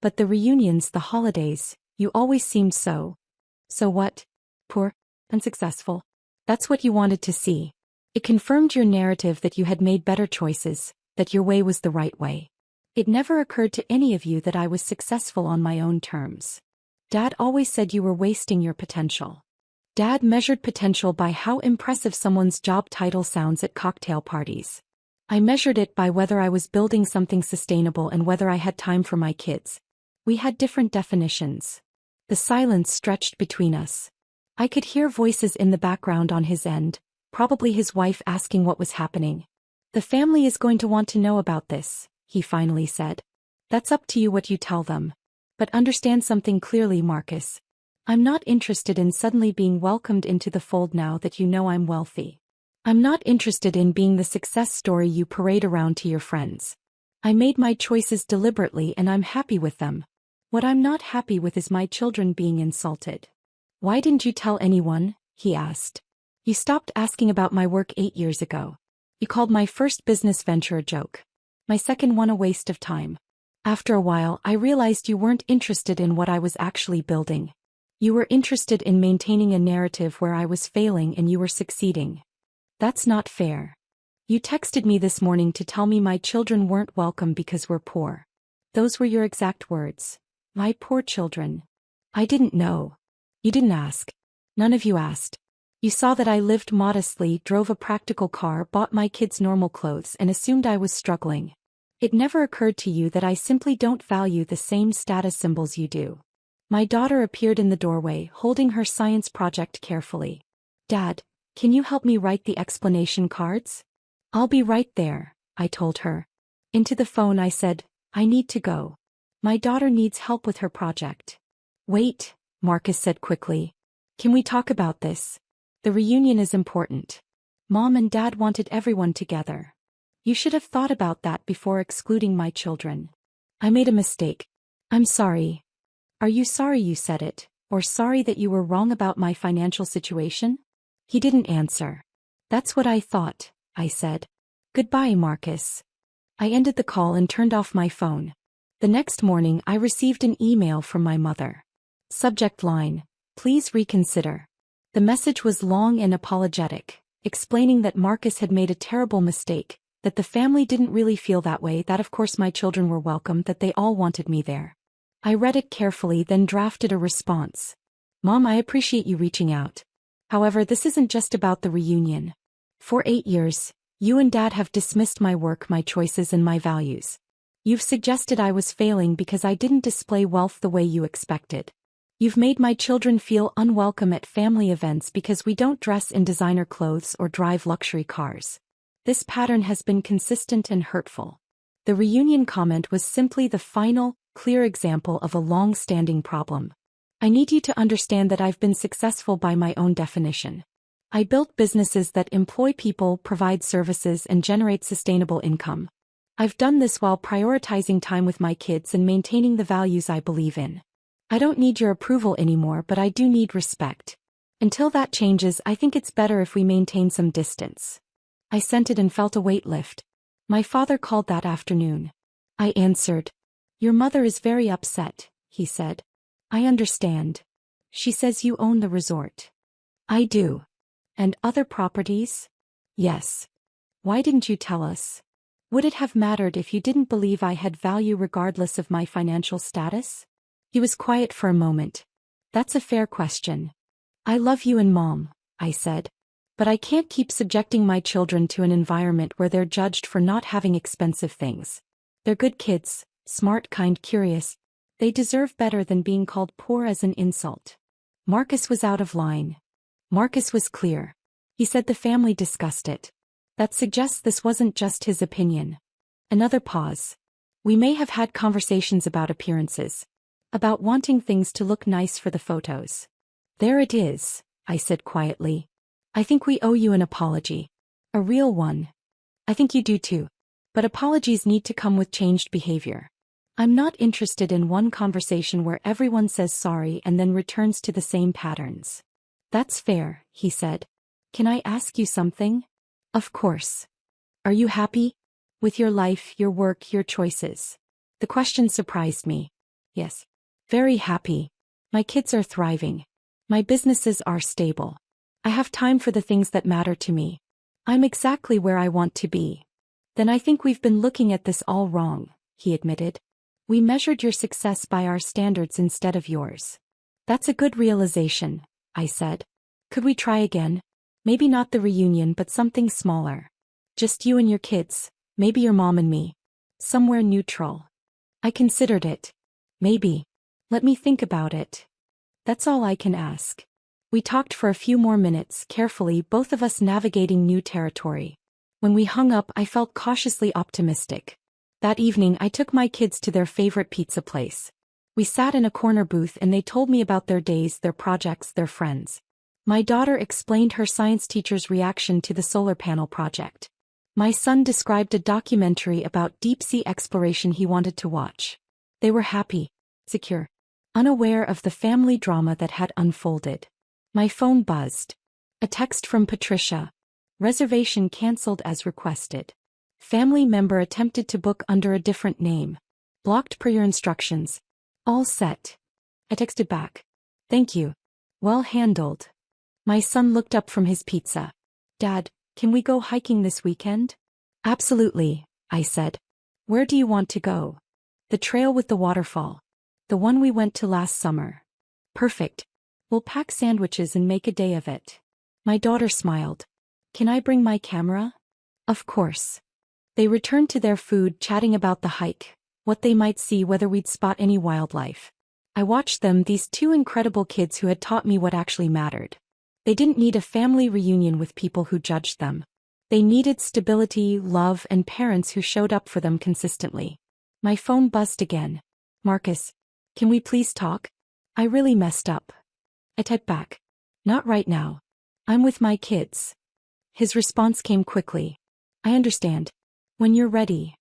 But the reunions, the holidays, you always seemed so what? Poor, unsuccessful. That's what you wanted to see. It confirmed your narrative that you had made better choices, that your way was the right way. It never occurred to any of you that I was successful on my own terms. Dad always said you were wasting your potential. Dad measured potential by how impressive someone's job title sounds at cocktail parties. I measured it by whether I was building something sustainable and whether I had time for my kids. We had different definitions. The silence stretched between us. I could hear voices in the background on his end, probably his wife asking what was happening. The family is going to want to know about this, he finally said. That's up to you what you tell them. But understand something clearly, Marcus. I'm not interested in suddenly being welcomed into the fold now that you know I'm wealthy. I'm not interested in being the success story you parade around to your friends. I made my choices deliberately and I'm happy with them. What I'm not happy with is my children being insulted. Why didn't you tell anyone? He asked. You stopped asking about my work 8 years ago. You called my first business venture a joke. My second one a waste of time. After a while, I realized you weren't interested in what I was actually building. You were interested in maintaining a narrative where I was failing and you were succeeding. That's not fair. You texted me this morning to tell me my children weren't welcome because we're poor. Those were your exact words. My poor children. I didn't know. You didn't ask. None of you asked. You saw that I lived modestly, drove a practical car, bought my kids normal clothes and assumed I was struggling. It never occurred to you that I simply don't value the same status symbols you do. My daughter appeared in the doorway, holding her science project carefully. Dad, can you help me write the explanation cards? I'll be right there, I told her. Into the phone I said, I need to go. My daughter needs help with her project. Wait, Marcus said quickly. Can we talk about this? The reunion is important. Mom and Dad wanted everyone together. You should have thought about that before excluding my children. I made a mistake. I'm sorry. Are you sorry you said it, or sorry that you were wrong about my financial situation? He didn't answer. That's what I thought, I said. Goodbye, Marcus. I ended the call and turned off my phone. The next morning I received an email from my mother. Subject line, please reconsider. The message was long and apologetic, explaining that Marcus had made a terrible mistake, that the family didn't really feel that way, that of course my children were welcome, that they all wanted me there. I read it carefully, then drafted a response. Mom, I appreciate you reaching out. However, this isn't just about the reunion. For 8 years, You and Dad have dismissed my work, my choices, and my values. You've suggested I was failing because I didn't display wealth the way you expected. You've made my children feel unwelcome at family events because we don't dress in designer clothes or drive luxury cars. This pattern has been consistent and hurtful. The reunion comment was simply the final, clear example of a long-standing problem. I need you to understand that I've been successful by my own definition. I built businesses that employ people, provide services, and generate sustainable income. I've done this while prioritizing time with my kids and maintaining the values I believe in. I don't need your approval anymore, but I do need respect. Until that changes, I think it's better if we maintain some distance. I scented and felt a weight lift. My father called that afternoon. I answered. Your mother is very upset, he said. I understand. She says you own the resort. I do. And other properties? Yes. Why didn't you tell us? Would it have mattered if you didn't believe I had value regardless of my financial status? He was quiet for a moment. That's a fair question. I love you and Mom, I said. But I can't keep subjecting my children to an environment where they're judged for not having expensive things. They're good kids, smart, kind, curious. They deserve better than being called poor as an insult. Marcus was out of line. Marcus was clear. He said the family discussed it. That suggests this wasn't just his opinion. Another pause. We may have had conversations about appearances. About wanting things to look nice for the photos. There it is, I said quietly. I think we owe you an apology. A real one. I think you do too. But apologies need to come with changed behavior. I'm not interested in one conversation where everyone says sorry and then returns to the same patterns. That's fair, he said. Can I ask you something? Of course. Are you happy? With your life, your work, your choices? The question surprised me. Yes. Very happy. My kids are thriving. My businesses are stable. I have time for the things that matter to me. I'm exactly where I want to be. Then I think we've been looking at this all wrong, he admitted. We measured your success by our standards instead of yours. That's a good realization, I said. Could we try again? Maybe not the reunion, but something smaller. Just you and your kids, maybe your mom and me. Somewhere neutral. I considered it. Maybe. Let me think about it. That's all I can ask. We talked for a few more minutes, carefully, both of us navigating new territory. When we hung up, I felt cautiously optimistic. That evening, I took my kids to their favorite pizza place. We sat in a corner booth and they told me about their days, their projects, their friends. My daughter explained her science teacher's reaction to the solar panel project. My son described a documentary about deep-sea exploration he wanted to watch. They were happy, secure, unaware of the family drama that had unfolded. My phone buzzed. A text from Patricia. Reservation canceled as requested. Family member attempted to book under a different name. Blocked per your instructions. All set. I texted back. Thank you. Well handled. My son looked up from his pizza. Dad, can we go hiking this weekend? Absolutely, I said. Where do you want to go? The trail with the waterfall. The one we went to last summer. Perfect. We'll pack sandwiches and make a day of it. My daughter smiled. Can I bring my camera? Of course. They returned to their food, chatting about the hike, what they might see, whether we'd spot any wildlife. I watched them, these two incredible kids who had taught me what actually mattered. They didn't need a family reunion with people who judged them. They needed stability, love, and parents who showed up for them consistently. My phone buzzed again. Marcus, can we please talk? I really messed up. I typed back. Not right now. I'm with my kids. His response came quickly. I understand. When you're ready.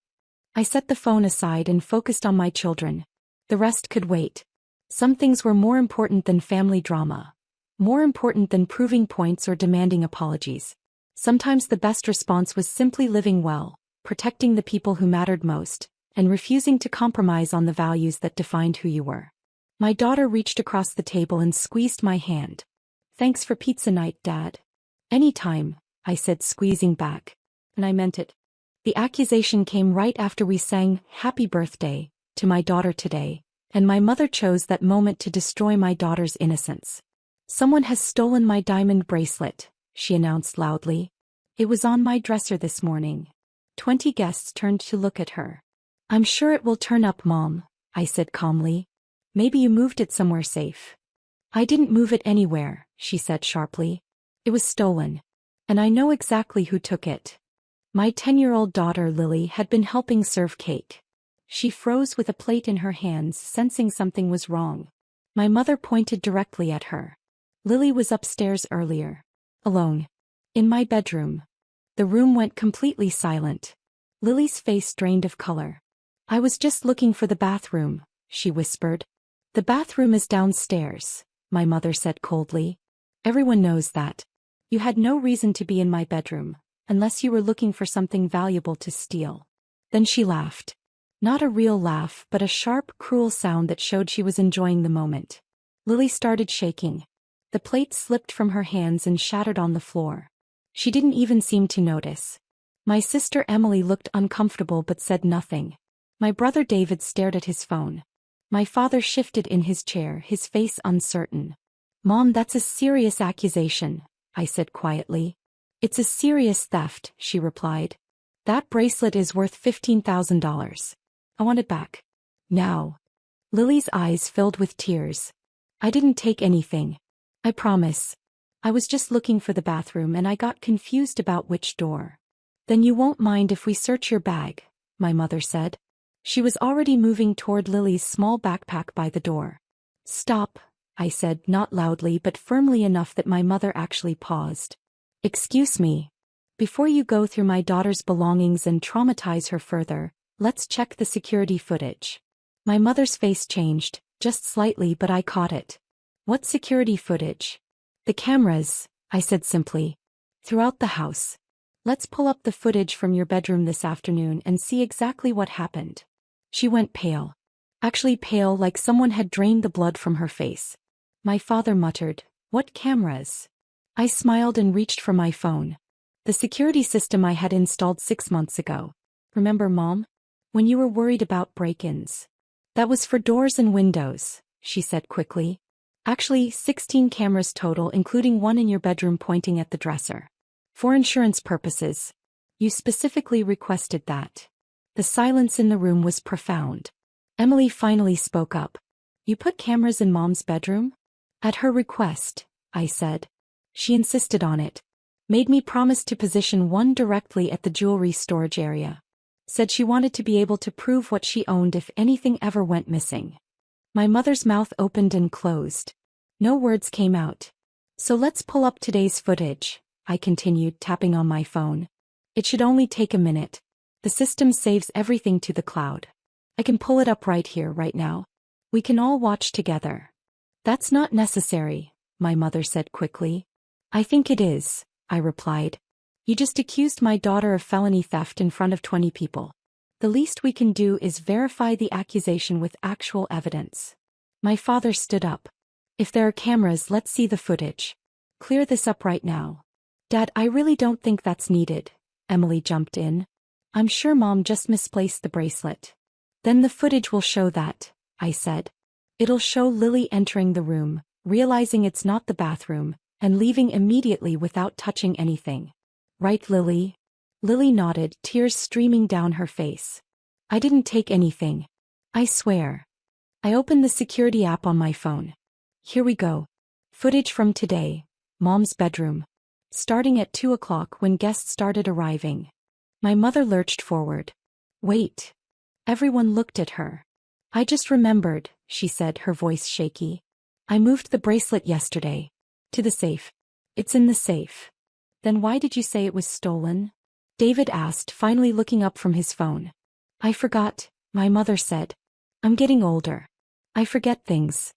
I set the phone aside and focused on my children. The rest could wait. Some things were more important than family drama. More important than proving points or demanding apologies. Sometimes the best response was simply living well, protecting the people who mattered most, and refusing to compromise on the values that defined who you were. My daughter reached across the table and squeezed my hand. Thanks for pizza night, Dad. Anytime, I said, squeezing back. And I meant it. The accusation came right after we sang Happy Birthday to my daughter today, and my mother chose that moment to destroy my daughter's innocence. Someone has stolen my diamond bracelet, she announced loudly. It was on my dresser this morning. 20 guests turned to look at her. I'm sure it will turn up, Mom, I said calmly. Maybe you moved it somewhere safe. I didn't move it anywhere, she said sharply. It was stolen. And I know exactly who took it. My 10-year-old daughter Lily had been helping serve cake. She froze with a plate in her hands, sensing something was wrong. My mother pointed directly at her. Lily was upstairs earlier. Alone. In my bedroom. The room went completely silent. Lily's face drained of color. I was just looking for the bathroom, she whispered. The bathroom is downstairs, my mother said coldly. Everyone knows that. You had no reason to be in my bedroom, unless you were looking for something valuable to steal. Then she laughed. Not a real laugh, but a sharp, cruel sound that showed she was enjoying the moment. Lily started shaking. The plate slipped from her hands and shattered on the floor. She didn't even seem to notice. My sister Emily looked uncomfortable but said nothing. My brother David stared at his phone. My father shifted in his chair, his face uncertain. Mom, that's a serious accusation, I said quietly. It's a serious theft, she replied. That bracelet is worth $15,000. I want it back. Now. Lily's eyes filled with tears. I didn't take anything. I promise. I was just looking for the bathroom and I got confused about which door. Then you won't mind if we search your bag, my mother said. She was already moving toward Lily's small backpack by the door. Stop, I said, not loudly but firmly enough that my mother actually paused. Excuse me. Before you go through my daughter's belongings and traumatize her further, let's check the security footage. My mother's face changed, just slightly, but I caught it. What security footage? The cameras, I said simply. Throughout the house. Let's pull up the footage from your bedroom this afternoon and see exactly what happened. She went pale. Actually pale, like someone had drained the blood from her face. My father muttered, "What cameras?" I smiled and reached for my phone. The security system I had installed 6 months ago. Remember, Mom? When you were worried about break-ins. That was for doors and windows, she said quickly. Actually, 16 cameras total, including one in your bedroom pointing at the dresser. For insurance purposes. You specifically requested that. The silence in the room was profound. Emily finally spoke up. You put cameras in Mom's bedroom? At her request, I said. She insisted on it. Made me promise to position one directly at the jewelry storage area. Said she wanted to be able to prove what she owned if anything ever went missing. My mother's mouth opened and closed. No words came out. So let's pull up today's footage, I continued, tapping on my phone. It should only take a minute. The system saves everything to the cloud. I can pull it up right here, right now. We can all watch together. That's not necessary, my mother said quickly. I think it is, I replied. You just accused my daughter of felony theft in front of 20 people. The least we can do is verify the accusation with actual evidence. My father stood up. If there are cameras, let's see the footage. Clear this up right now. Dad, I really don't think that's needed, Emily jumped in. I'm sure Mom just misplaced the bracelet. Then the footage will show that, I said. It'll show Lily entering the room, realizing it's not the bathroom, and leaving immediately without touching anything. Right, Lily? Lily nodded, tears streaming down her face. I didn't take anything. I swear. I opened the security app on my phone. Here we go. Footage from today. Mom's bedroom. Starting at 2 o'clock when guests started arriving. My mother lurched forward. Wait. Everyone looked at her. I just remembered, she said, her voice shaky. I moved the bracelet yesterday. To the safe. It's in the safe. Then why did you say it was stolen? David asked, finally looking up from his phone. I forgot, my mother said. I'm getting older. I forget things.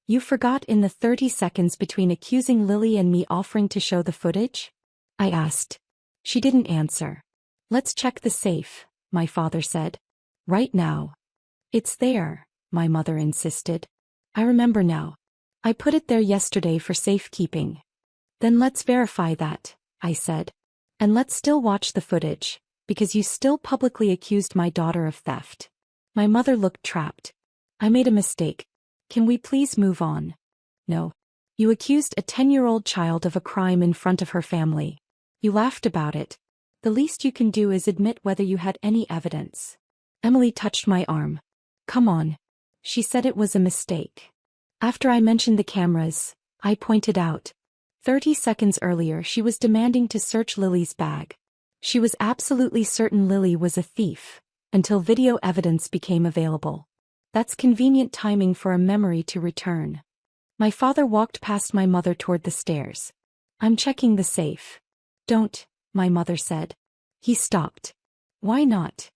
You forgot in the 30 seconds between accusing Lily and me offering to show the footage? I asked. She didn't answer. Let's check the safe, my father said. Right now. It's there, my mother insisted. I remember now. I put it there yesterday for safekeeping. Then let's verify that, I said. And let's still watch the footage, because you still publicly accused my daughter of theft. My mother looked trapped. I made a mistake. Can we please move on? No. You accused a 10-year-old child of a crime in front of her family. You laughed about it. The least you can do is admit whether you had any evidence. Emily touched my arm. Come on. She said it was a mistake. After I mentioned the cameras, I pointed out. 30 seconds earlier she was demanding to search Lily's bag. She was absolutely certain Lily was a thief, until video evidence became available. That's convenient timing for a memory to return. My father walked past my mother toward the stairs. I'm checking the safe. Don't, my mother said. He stopped. Why not?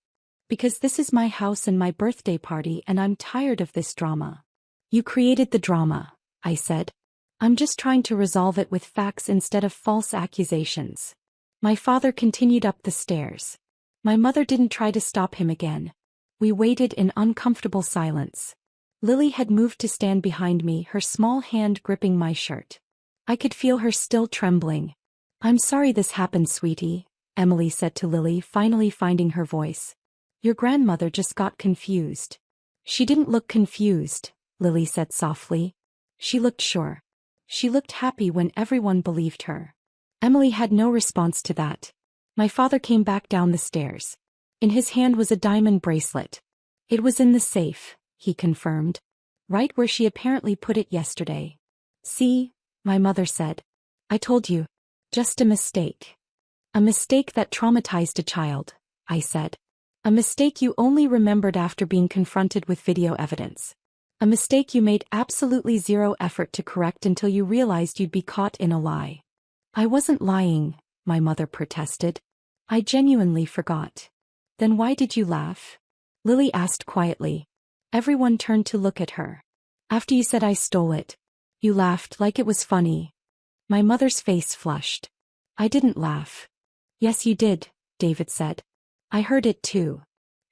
Because this is my house and my birthday party and I'm tired of this drama. You created the drama, I said. I'm just trying to resolve it with facts instead of false accusations. My father continued up the stairs. My mother didn't try to stop him again. We waited in uncomfortable silence. Lily had moved to stand behind me, her small hand gripping my shirt. I could feel her still trembling. I'm sorry this happened, sweetie, Emily said to Lily, finally finding her voice. Your grandmother just got confused. She didn't look confused, Lily said softly. She looked sure. She looked happy when everyone believed her. Emily had no response to that. My father came back down the stairs. In his hand was a diamond bracelet. It was in the safe, he confirmed. Right where she apparently put it yesterday. See, my mother said. I told you. Just a mistake. A mistake that traumatized a child, I said. A mistake you only remembered after being confronted with video evidence. A mistake you made absolutely zero effort to correct until you realized you'd be caught in a lie. I wasn't lying, my mother protested. I genuinely forgot. Then why did you laugh? Lily asked quietly. Everyone turned to look at her. After you said I stole it. You laughed like it was funny. My mother's face flushed. I didn't laugh. Yes you did, David said. I heard it too.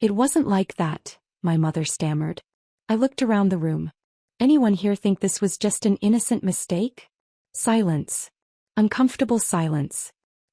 It wasn't like that, my mother stammered. I looked around the room. Anyone here think this was just an innocent mistake? Silence. Uncomfortable silence.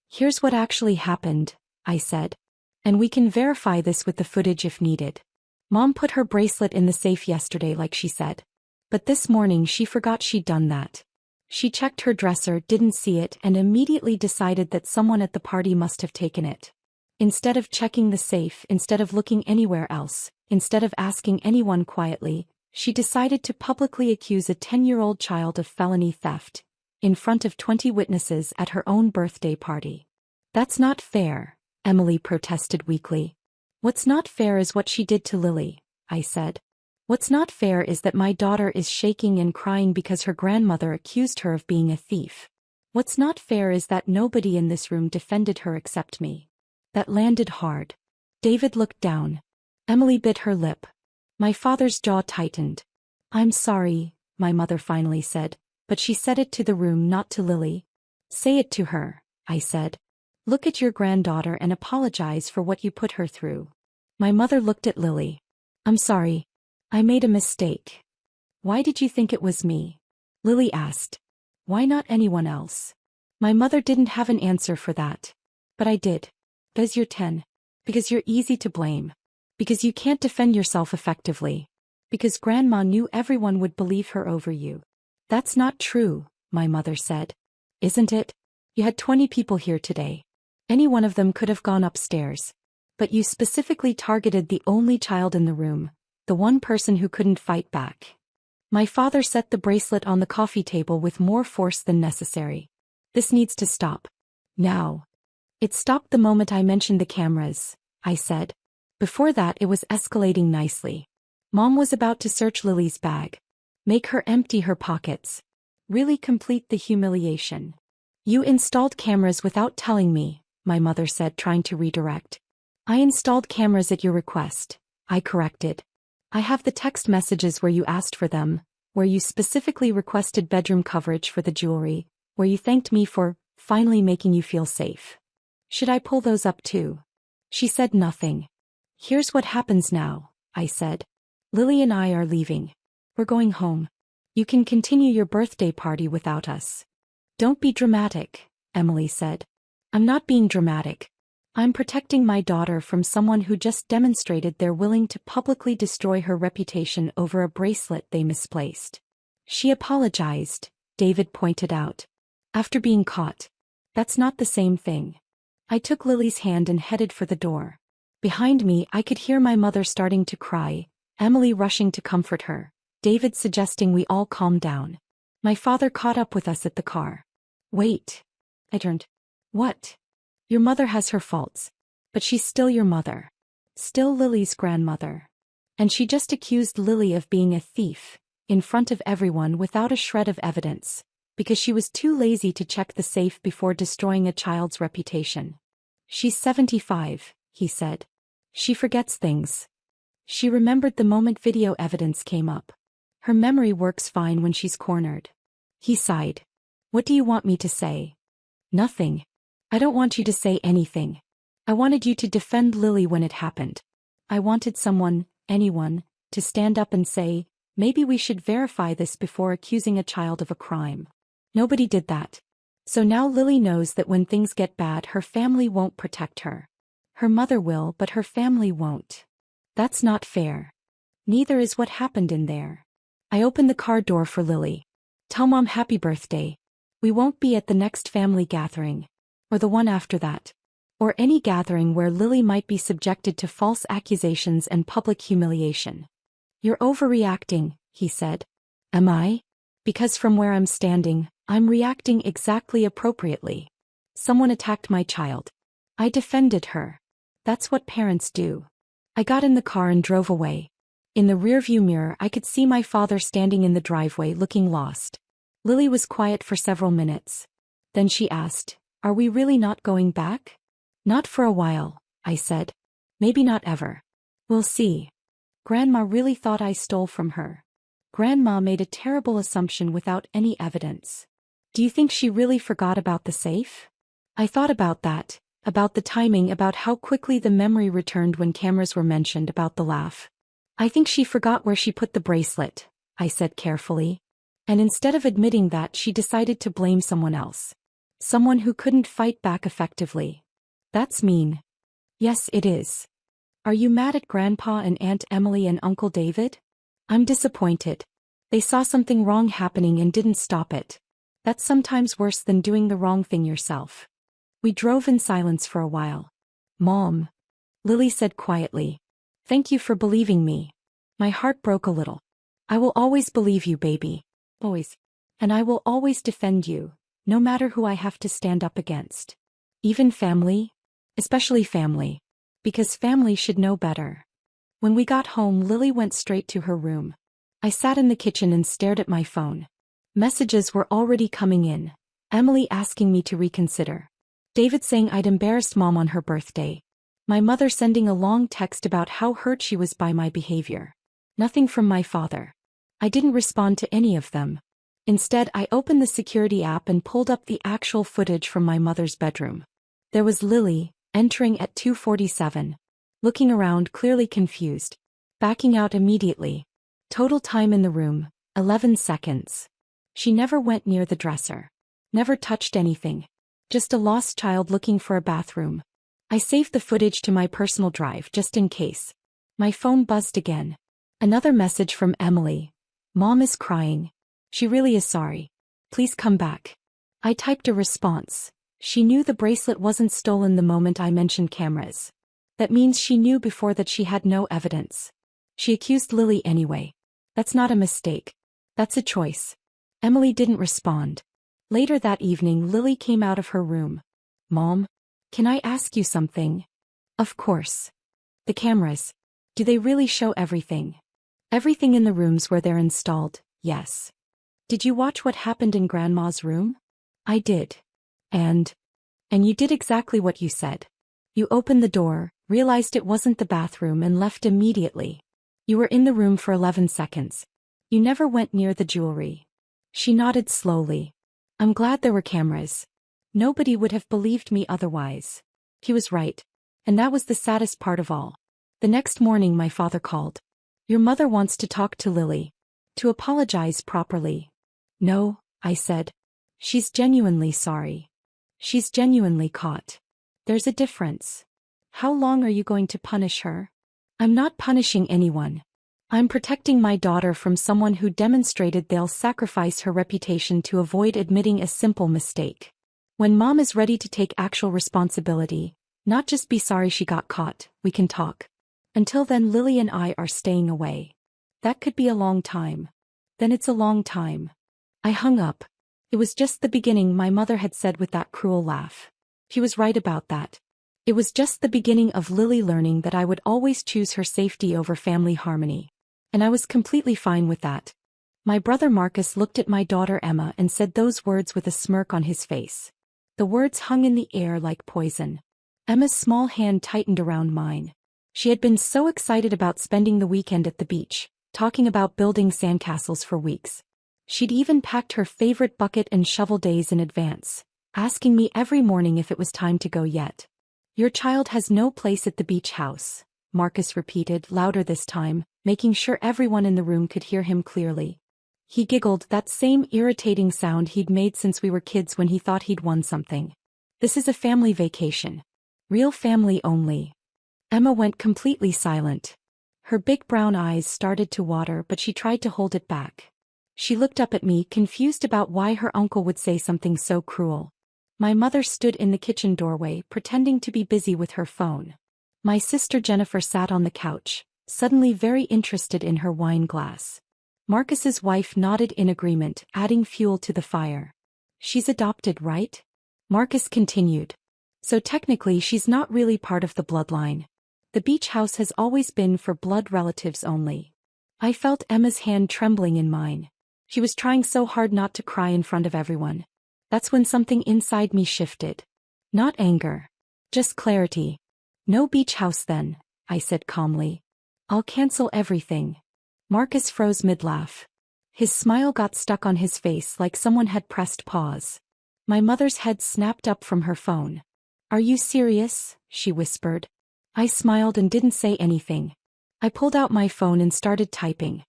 Here's what actually happened, I said. And we can verify this with the footage if needed. Mom put her bracelet in the safe yesterday like she said. But this morning she forgot she'd done that. She checked her dresser, didn't see it, and immediately decided that someone at the party must have taken it. Instead of checking the safe, instead of looking anywhere else, instead of asking anyone quietly, she decided to publicly accuse a 10-year-old child of felony theft, in front of 20 witnesses at her own birthday party. That's not fair, Emily protested weakly. What's not fair is what she did to Lily, I said. What's not fair is that my daughter is shaking and crying because her grandmother accused her of being a thief. What's not fair is that nobody in this room defended her except me. That landed hard. David looked down. Emily bit her lip. My father's jaw tightened. I'm sorry, my mother finally said, but she said it to the room, not to Lily. Say it to her, I said. Look at your granddaughter and apologize for what you put her through. My mother looked at Lily. I'm sorry. I made a mistake. Why did you think it was me? Lily asked. Why not anyone else? My mother didn't have an answer for that. But I did. Because you're 10. Because you're easy to blame. Because you can't defend yourself effectively. Because Grandma knew everyone would believe her over you. That's not true, my mother said. Isn't it? You had 20 people here today. Any one of them could have gone upstairs. But you specifically targeted the only child in the room, the one person who couldn't fight back. My father set the bracelet on the coffee table with more force than necessary. This needs to stop. Now. It stopped the moment I mentioned the cameras, I said. Before that it was escalating nicely. Mom was about to search Lily's bag. Make her empty her pockets. Really complete the humiliation. You installed cameras without telling me, my mother said, trying to redirect. I installed cameras at your request, I corrected. I have the text messages where you asked for them, where you specifically requested bedroom coverage for the jewelry, where you thanked me for finally making you feel safe. Should I pull those up too? She said nothing. Here's what happens now, I said. Lily and I are leaving. We're going home. You can continue your birthday party without us. Don't be dramatic, Emily said. I'm not being dramatic. I'm protecting my daughter from someone who just demonstrated they're willing to publicly destroy her reputation over a bracelet they misplaced. She apologized, David pointed out. After being caught. That's not the same thing. I took Lily's hand and headed for the door. Behind me, I could hear my mother starting to cry, Emily rushing to comfort her, David suggesting we all calm down. My father caught up with us at the car. Wait. I turned. What? Your mother has her faults. But she's still your mother. Still Lily's grandmother. And she just accused Lily of being a thief, in front of everyone without a shred of evidence, because she was too lazy to check the safe before destroying a child's reputation. She's 75, he said. She forgets things. She remembered the moment video evidence came up. Her memory works fine when she's cornered. He sighed. What do you want me to say? Nothing. I don't want you to say anything. I wanted you to defend Lily when it happened. I wanted someone, anyone, to stand up and say, maybe we should verify this before accusing a child of a crime. Nobody did that. So now Lily knows that when things get bad, her family won't protect her. Her mother will, but her family won't. That's not fair. Neither is what happened in there. I opened the car door for Lily. Tell Mom happy birthday. We won't be at the next family gathering. Or the one after that. Or any gathering where Lily might be subjected to false accusations and public humiliation. You're overreacting, he said. Am I? Because from where I'm standing, I'm reacting exactly appropriately. Someone attacked my child. I defended her. That's what parents do. I got in the car and drove away. In the rearview mirror, I could see my father standing in the driveway looking lost. Lily was quiet for several minutes. Then she asked, Are we really not going back? Not for a while, I said. Maybe not ever. We'll see. Grandma really thought I stole from her. Grandma made a terrible assumption without any evidence. Do you think she really forgot about the safe? I thought about that, about the timing, about how quickly the memory returned when cameras were mentioned, about the laugh. I think she forgot where she put the bracelet, I said carefully. And instead of admitting that, she decided to blame someone else. Someone who couldn't fight back effectively. That's mean. Yes, it is. Are you mad at Grandpa and Aunt Emily and Uncle David? I'm disappointed. They saw something wrong happening and didn't stop it. That's sometimes worse than doing the wrong thing yourself. We drove in silence for a while. Mom, Lily said quietly. Thank you for believing me. My heart broke a little. I will always believe you, baby. Always. And I will always defend you, no matter who I have to stand up against. Even family? Especially family. Because family should know better. When we got home, Lily went straight to her room. I sat in the kitchen and stared at my phone. Messages were already coming in. Emily asking me to reconsider. David saying I'd embarrassed Mom on her birthday. My mother sending a long text about how hurt she was by my behavior. Nothing from my father. I didn't respond to any of them. Instead, I opened the security app and pulled up the actual footage from my mother's bedroom. There was Lily, entering at 2:47. Looking around, clearly confused. Backing out immediately. Total time in the room, 11 seconds. She never went near the dresser. Never touched anything. Just a lost child looking for a bathroom. I saved the footage to my personal drive just in case. My phone buzzed again. Another message from Emily. Mom is crying. She really is sorry. Please come back. I typed a response. She knew the bracelet wasn't stolen the moment I mentioned cameras. That means she knew before that she had no evidence. She accused Lily anyway. That's not a mistake. That's a choice. Emily didn't respond. Later that evening, Lily came out of her room. Mom, can I ask you something? Of course. The cameras. Do they really show everything? Everything in the rooms where they're installed, yes. Did you watch what happened in Grandma's room? I did. And you did exactly what you said. You opened the door, realized it wasn't the bathroom and left immediately. You were in the room for 11 seconds. You never went near the jewelry. She nodded slowly. I'm glad there were cameras. Nobody would have believed me otherwise. He was right. And that was the saddest part of all. The next morning my father called. Your mother wants to talk to Lily. To apologize properly. No, I said. She's genuinely sorry. She's genuinely caught. There's a difference. How long are you going to punish her? I'm not punishing anyone. I'm protecting my daughter from someone who demonstrated they'll sacrifice her reputation to avoid admitting a simple mistake. When mom is ready to take actual responsibility, not just be sorry she got caught, we can talk. Until then, Lily and I are staying away. That could be a long time. Then it's a long time. I hung up. It was just the beginning, my mother had said with that cruel laugh. She was right about that. It was just the beginning of Lily learning that I would always choose her safety over family harmony. And I was completely fine with that. My brother Marcus looked at my daughter Emma and said those words with a smirk on his face. The words hung in the air like poison. Emma's small hand tightened around mine. She had been so excited about spending the weekend at the beach, talking about building sandcastles for weeks. She'd even packed her favorite bucket and shovel days in advance, asking me every morning if it was time to go yet. Your child has no place at the beach house, Marcus repeated, louder this time, making sure everyone in the room could hear him clearly. He giggled, that same irritating sound he'd made since we were kids when he thought he'd won something. This is a family vacation. Real family only. Emma went completely silent. Her big brown eyes started to water, but she tried to hold it back. She looked up at me, confused about why her uncle would say something so cruel. My mother stood in the kitchen doorway, pretending to be busy with her phone. My sister Jennifer sat on the couch, suddenly very interested in her wine glass. Marcus's wife nodded in agreement, adding fuel to the fire. She's adopted, right? Marcus continued. So technically she's not really part of the bloodline. The beach house has always been for blood relatives only. I felt Emma's hand trembling in mine. She was trying so hard not to cry in front of everyone. That's when something inside me shifted. Not anger. Just clarity. No beach house then, I said calmly. I'll cancel everything. Marcus froze mid-laugh. His smile got stuck on his face like someone had pressed pause. My mother's head snapped up from her phone. Are you serious? She whispered. I smiled and didn't say anything. I pulled out my phone and started typing.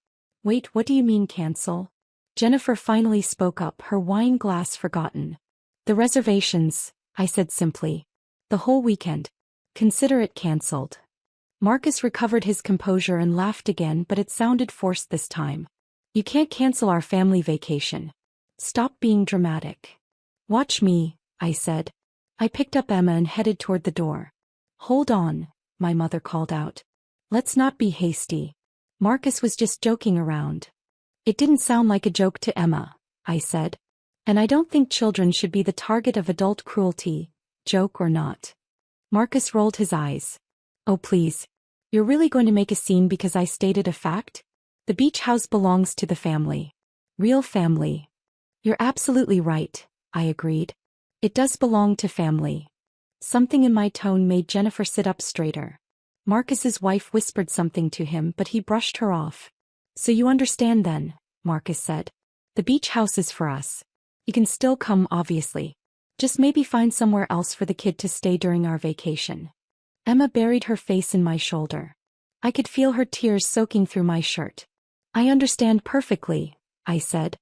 Wait, what do you mean cancel? Jennifer finally spoke up, her wine glass forgotten. The reservations, I said simply. The whole weekend. Consider it cancelled. Marcus recovered his composure and laughed again, but it sounded forced this time. You can't cancel our family vacation. Stop being dramatic. Watch me, I said. I picked up Emma and headed toward the door. Hold on, my mother called out. Let's not be hasty. Marcus was just joking around. It didn't sound like a joke to Emma, I said. And I don't think children should be the target of adult cruelty, joke or not. Marcus rolled his eyes. Oh please. You're really going to make a scene because I stated a fact? The beach house belongs to the family. Real family. You're absolutely right, I agreed. It does belong to family. Something in my tone made Jennifer sit up straighter. Marcus's wife whispered something to him, but he brushed her off. So you understand then, Marcus said. The beach house is for us. You can still come, obviously. Just maybe find somewhere else for the kid to stay during our vacation. Emma buried her face in my shoulder. I could feel her tears soaking through my shirt. I understand perfectly, I said.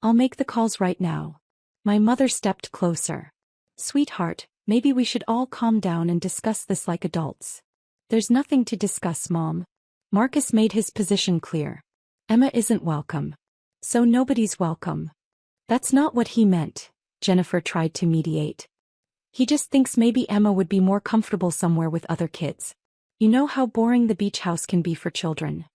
I'll make the calls right now. My mother stepped closer. Sweetheart, maybe we should all calm down and discuss this like adults. There's nothing to discuss, Mom. Marcus made his position clear. Emma isn't welcome. So nobody's welcome. That's not what he meant, Jennifer tried to mediate. He just thinks maybe Emma would be more comfortable somewhere with other kids. You know how boring the beach house can be for children.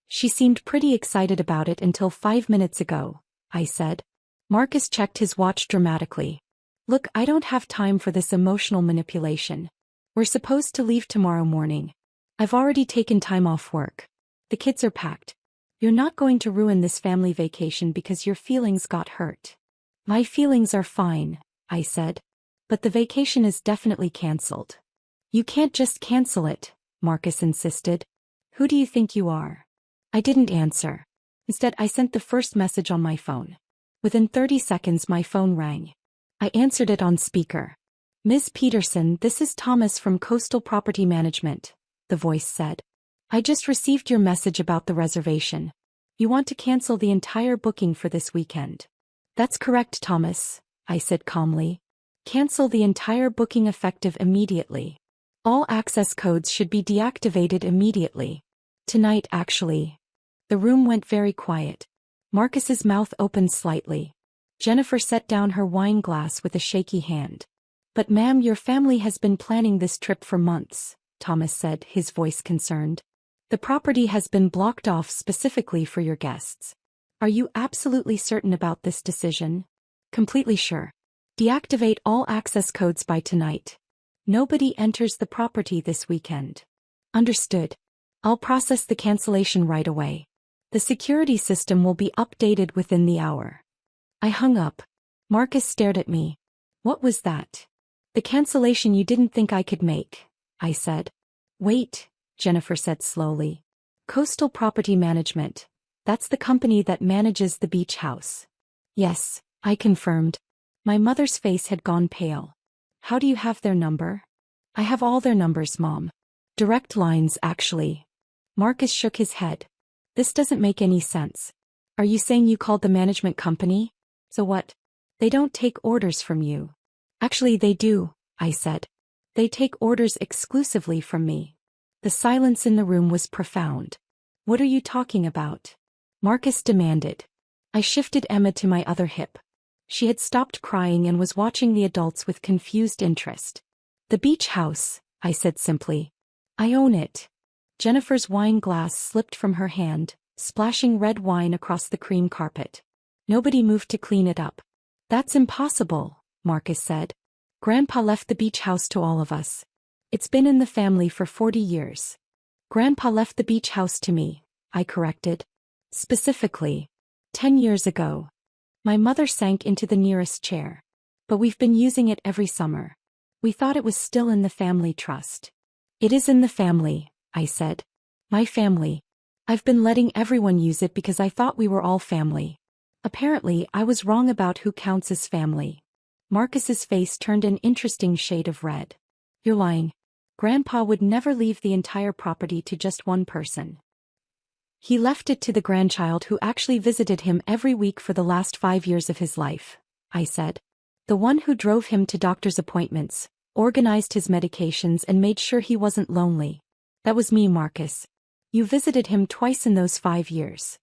She seemed pretty excited about it until 5 minutes ago, I said. Marcus checked his watch dramatically. Look, I don't have time for this emotional manipulation. We're supposed to leave tomorrow morning. I've already taken time off work. The kids are packed. You're not going to ruin this family vacation because your feelings got hurt. My feelings are fine, I said. But the vacation is definitely cancelled. You can't just cancel it, Marcus insisted. Who do you think you are? I didn't answer. Instead, I sent the first message on my phone. Within 30 seconds, my phone rang. I answered it on speaker. Ms. Peterson, this is Thomas from Coastal Property Management, the voice said. I just received your message about the reservation. You want to cancel the entire booking for this weekend. That's correct, Thomas, I said calmly. Cancel the entire booking effective immediately. All access codes should be deactivated immediately. Tonight, actually. The room went very quiet. Marcus's mouth opened slightly. Jennifer set down her wine glass with a shaky hand. But ma'am, your family has been planning this trip for months, Thomas said, his voice concerned. The property has been blocked off specifically for your guests. Are you absolutely certain about this decision? Completely sure. Deactivate all access codes by tonight. Nobody enters the property this weekend. Understood. I'll process the cancellation right away. The security system will be updated within the hour. I hung up. Marcus stared at me. What was that? The cancellation you didn't think I could make, I said. Wait, Jennifer said slowly. Coastal Property Management. That's the company that manages the beach house. Yes, I confirmed. My mother's face had gone pale. How do you have their number? I have all their numbers, Mom. Direct lines, actually. Marcus shook his head. This doesn't make any sense. Are you saying you called the management company? So what? They don't take orders from you. Actually, they do, I said. They take orders exclusively from me. The silence in the room was profound. What are you talking about? Marcus demanded. I shifted Emma to my other hip. She had stopped crying and was watching the adults with confused interest. The beach house, I said simply. I own it. Jennifer's wine glass slipped from her hand, splashing red wine across the cream carpet. Nobody moved to clean it up. That's impossible, Marcus said. Grandpa left the beach house to all of us. It's been in the family for 40 years. Grandpa left the beach house to me, I corrected. Specifically, 10 years ago. My mother sank into the nearest chair. But we've been using it every summer. We thought it was still in the family trust. It is in the family, I said. My family. I've been letting everyone use it because I thought we were all family. Apparently, I was wrong about who counts as family. Marcus's face turned an interesting shade of red. You're lying. Grandpa would never leave the entire property to just one person. He left it to the grandchild who actually visited him every week for the last 5 years of his life, I said. The one who drove him to doctor's appointments, organized his medications and made sure he wasn't lonely. That was me, Marcus. You visited him twice in those 5 years.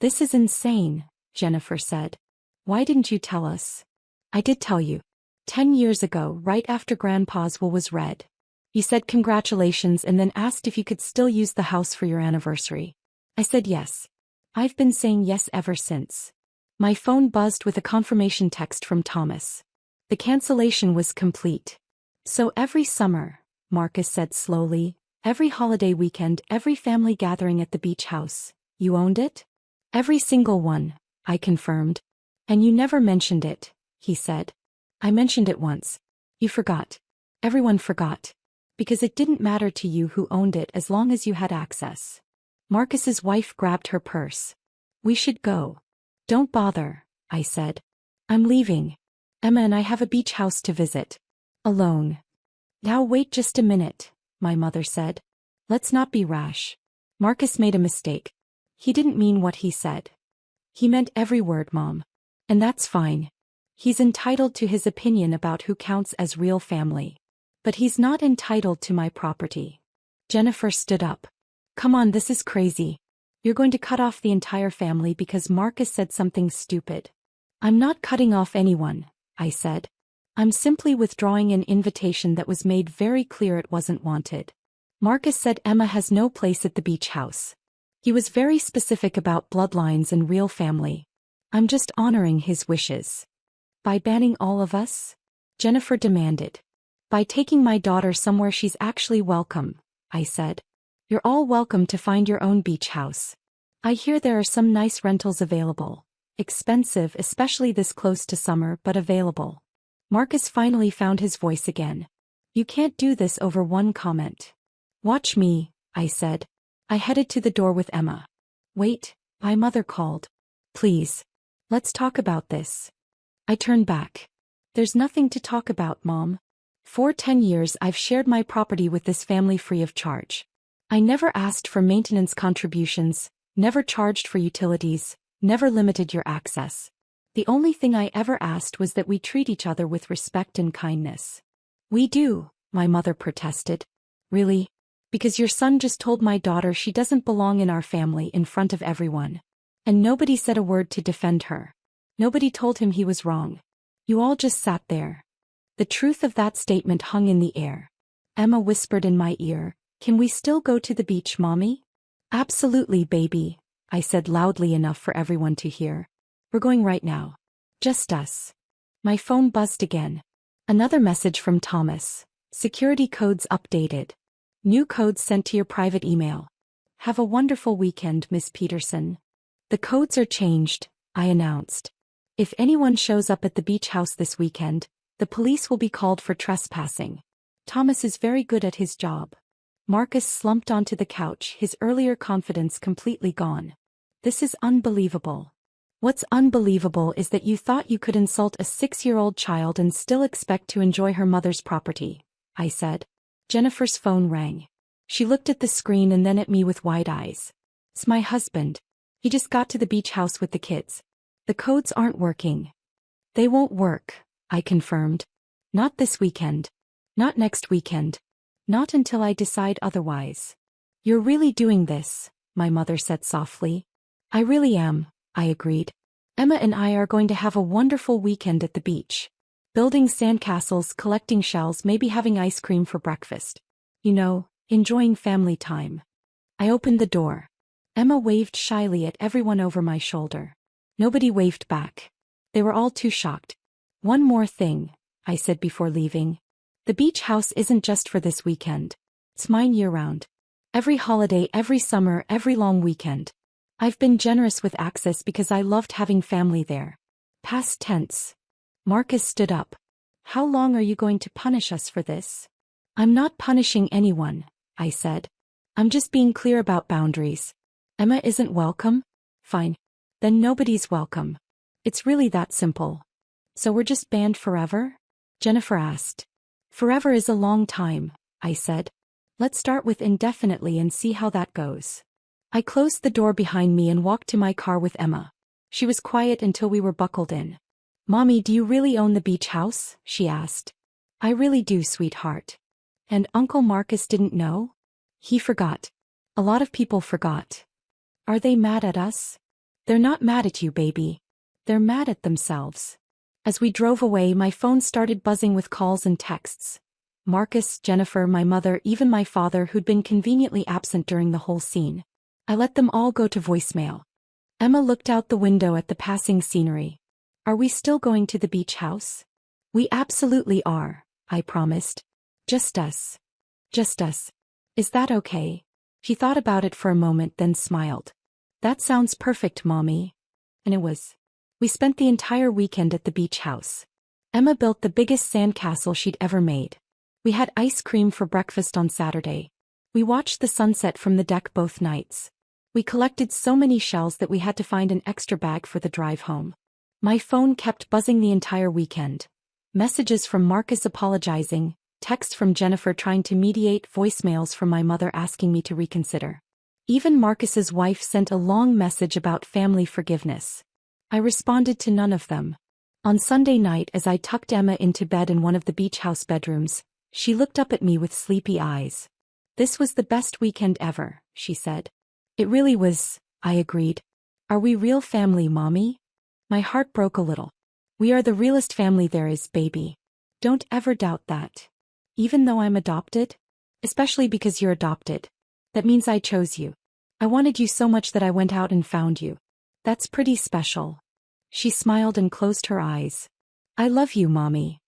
This is insane, Jennifer said. Why didn't you tell us? I did tell you. 10 years ago, right after Grandpa's will was read. You said congratulations and then asked if you could still use the house for your anniversary. I said yes. I've been saying yes ever since. My phone buzzed with a confirmation text from Thomas. The cancellation was complete. So every summer, Marcus said slowly, every holiday weekend, every family gathering at the beach house, you owned it? Every single one, I confirmed. And you never mentioned it, he said. I mentioned it once. You forgot. Everyone forgot. Because it didn't matter to you who owned it as long as you had access. Marcus's wife grabbed her purse. We should go. Don't bother, I said. I'm leaving. Emma and I have a beach house to visit. Alone. Now wait just a minute, my mother said. Let's not be rash. Marcus made a mistake. He didn't mean what he said. He meant every word, Mom. And that's fine. He's entitled to his opinion about who counts as real family. But he's not entitled to my property. Jennifer stood up. Come on, this is crazy. You're going to cut off the entire family because Marcus said something stupid. I'm not cutting off anyone, I said. I'm simply withdrawing an invitation that was made very clear it wasn't wanted. Marcus said Emma has no place at the beach house. He was very specific about bloodlines and real family. I'm just honoring his wishes. By banning all of us? Jennifer demanded. By taking my daughter somewhere she's actually welcome, I said. You're all welcome to find your own beach house. I hear there are some nice rentals available. Expensive, especially this close to summer, but available. Marcus finally found his voice again. You can't do this over one comment. Watch me, I said. I headed to the door with Emma. Wait, my mother called. Please. Let's talk about this. I turned back. There's nothing to talk about, Mom. For 10 years I've shared my property with this family free of charge. I never asked for maintenance contributions, never charged for utilities, never limited your access. The only thing I ever asked was that we treat each other with respect and kindness. We do, my mother protested. Really? Because your son just told my daughter she doesn't belong in our family in front of everyone. And nobody said a word to defend her. Nobody told him he was wrong. You all just sat there. The truth of that statement hung in the air. Emma whispered in my ear, "Can we still go to the beach, Mommy?" "Absolutely, baby," I said loudly enough for everyone to hear. "We're going right now. Just us." My phone buzzed again. Another message from Thomas. "Security codes updated. New codes sent to your private email. Have a wonderful weekend, Miss Peterson." "The codes are changed," I announced. "If anyone shows up at the beach house this weekend, the police will be called for trespassing. Thomas is very good at his job." Marcus slumped onto the couch, his earlier confidence completely gone. "This is unbelievable." "What's unbelievable is that you thought you could insult a 6-year-old child and still expect to enjoy her mother's property," I said. Jennifer's phone rang. She looked at the screen and then at me with wide eyes. "It's my husband. He just got to the beach house with the kids. The codes aren't working." "They won't work," I confirmed. "Not this weekend. Not next weekend. Not until I decide otherwise." "You're really doing this," my mother said softly. "I really am," I agreed. "Emma and I are going to have a wonderful weekend at the beach. Building sandcastles, collecting shells, maybe having ice cream for breakfast. You know, enjoying family time." I opened the door. Emma waved shyly at everyone over my shoulder. Nobody waved back. They were all too shocked. "One more thing," I said before leaving. "The beach house isn't just for this weekend. It's mine year-round. Every holiday, every summer, every long weekend. I've been generous with access because I loved having family there." Past tense. Marcus stood up. "How long are you going to punish us for this?" "I'm not punishing anyone," I said. "I'm just being clear about boundaries. Emma isn't welcome? Fine. Then nobody's welcome. It's really that simple." "So we're just banned forever?" Jennifer asked. "Forever is a long time," I said. "Let's start with indefinitely and see how that goes." I closed the door behind me and walked to my car with Emma. She was quiet until we were buckled in. "Mommy, do you really own the beach house?" she asked. "I really do, sweetheart." "And Uncle Marcus didn't know?" "He forgot. A lot of people forgot." "Are they mad at us?" "They're not mad at you, baby. They're mad at themselves." As we drove away, my phone started buzzing with calls and texts. Marcus, Jennifer, my mother, even my father, who'd been conveniently absent during the whole scene. I let them all go to voicemail. Emma looked out the window at the passing scenery. "Are we still going to the beach house?" "We absolutely are," I promised. "Just us. Just us. Is that okay?" She thought about it for a moment, then smiled. "That sounds perfect, Mommy." And it was. We spent the entire weekend at the beach house. Emma built the biggest sandcastle she'd ever made. We had ice cream for breakfast on Saturday. We watched the sunset from the deck both nights. We collected so many shells that we had to find an extra bag for the drive home. My phone kept buzzing the entire weekend. Messages from Marcus apologizing, texts from Jennifer trying to mediate, voicemails from my mother asking me to reconsider. Even Marcus's wife sent a long message about family forgiveness. I responded to none of them. On Sunday night, as I tucked Emma into bed in one of the beach house bedrooms, she looked up at me with sleepy eyes. "This was the best weekend ever," she said. "It really was," I agreed. "Are we real family, Mommy?" My heart broke a little. "We are the realest family there is, baby. Don't ever doubt that. Even though I'm adopted? Especially because you're adopted. That means I chose you. I wanted you so much that I went out and found you. That's pretty special." She smiled and closed her eyes. "I love you, Mommy."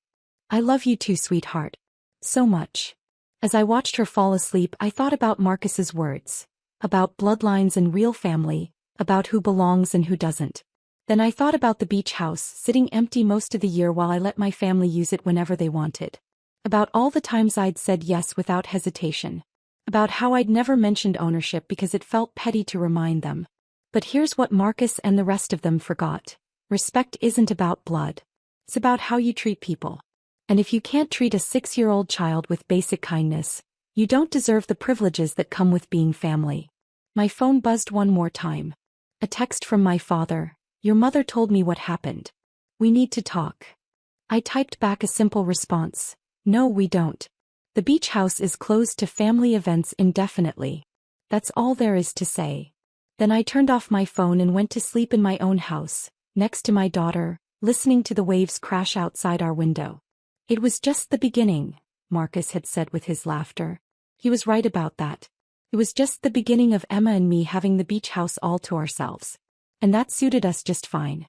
"I love you too, sweetheart. So much." As I watched her fall asleep, I thought about Marcus's words. About bloodlines and real family, about who belongs and who doesn't. Then I thought about the beach house, sitting empty most of the year while I let my family use it whenever they wanted. About all the times I'd said yes without hesitation. About how I'd never mentioned ownership because it felt petty to remind them. But here's what Marcus and the rest of them forgot. Respect isn't about blood. It's about how you treat people. And if you can't treat a 6-year-old child with basic kindness, you don't deserve the privileges that come with being family. My phone buzzed one more time. A text from my father. "Your mother told me what happened. We need to talk." I typed back a simple response. "No, we don't. The beach house is closed to family events indefinitely. That's all there is to say." Then I turned off my phone and went to sleep in my own house, next to my daughter, listening to the waves crash outside our window. It was just the beginning, Marcus had said with his laughter. He was right about that. It was just the beginning of Emma and me having the beach house all to ourselves. And that suited us just fine.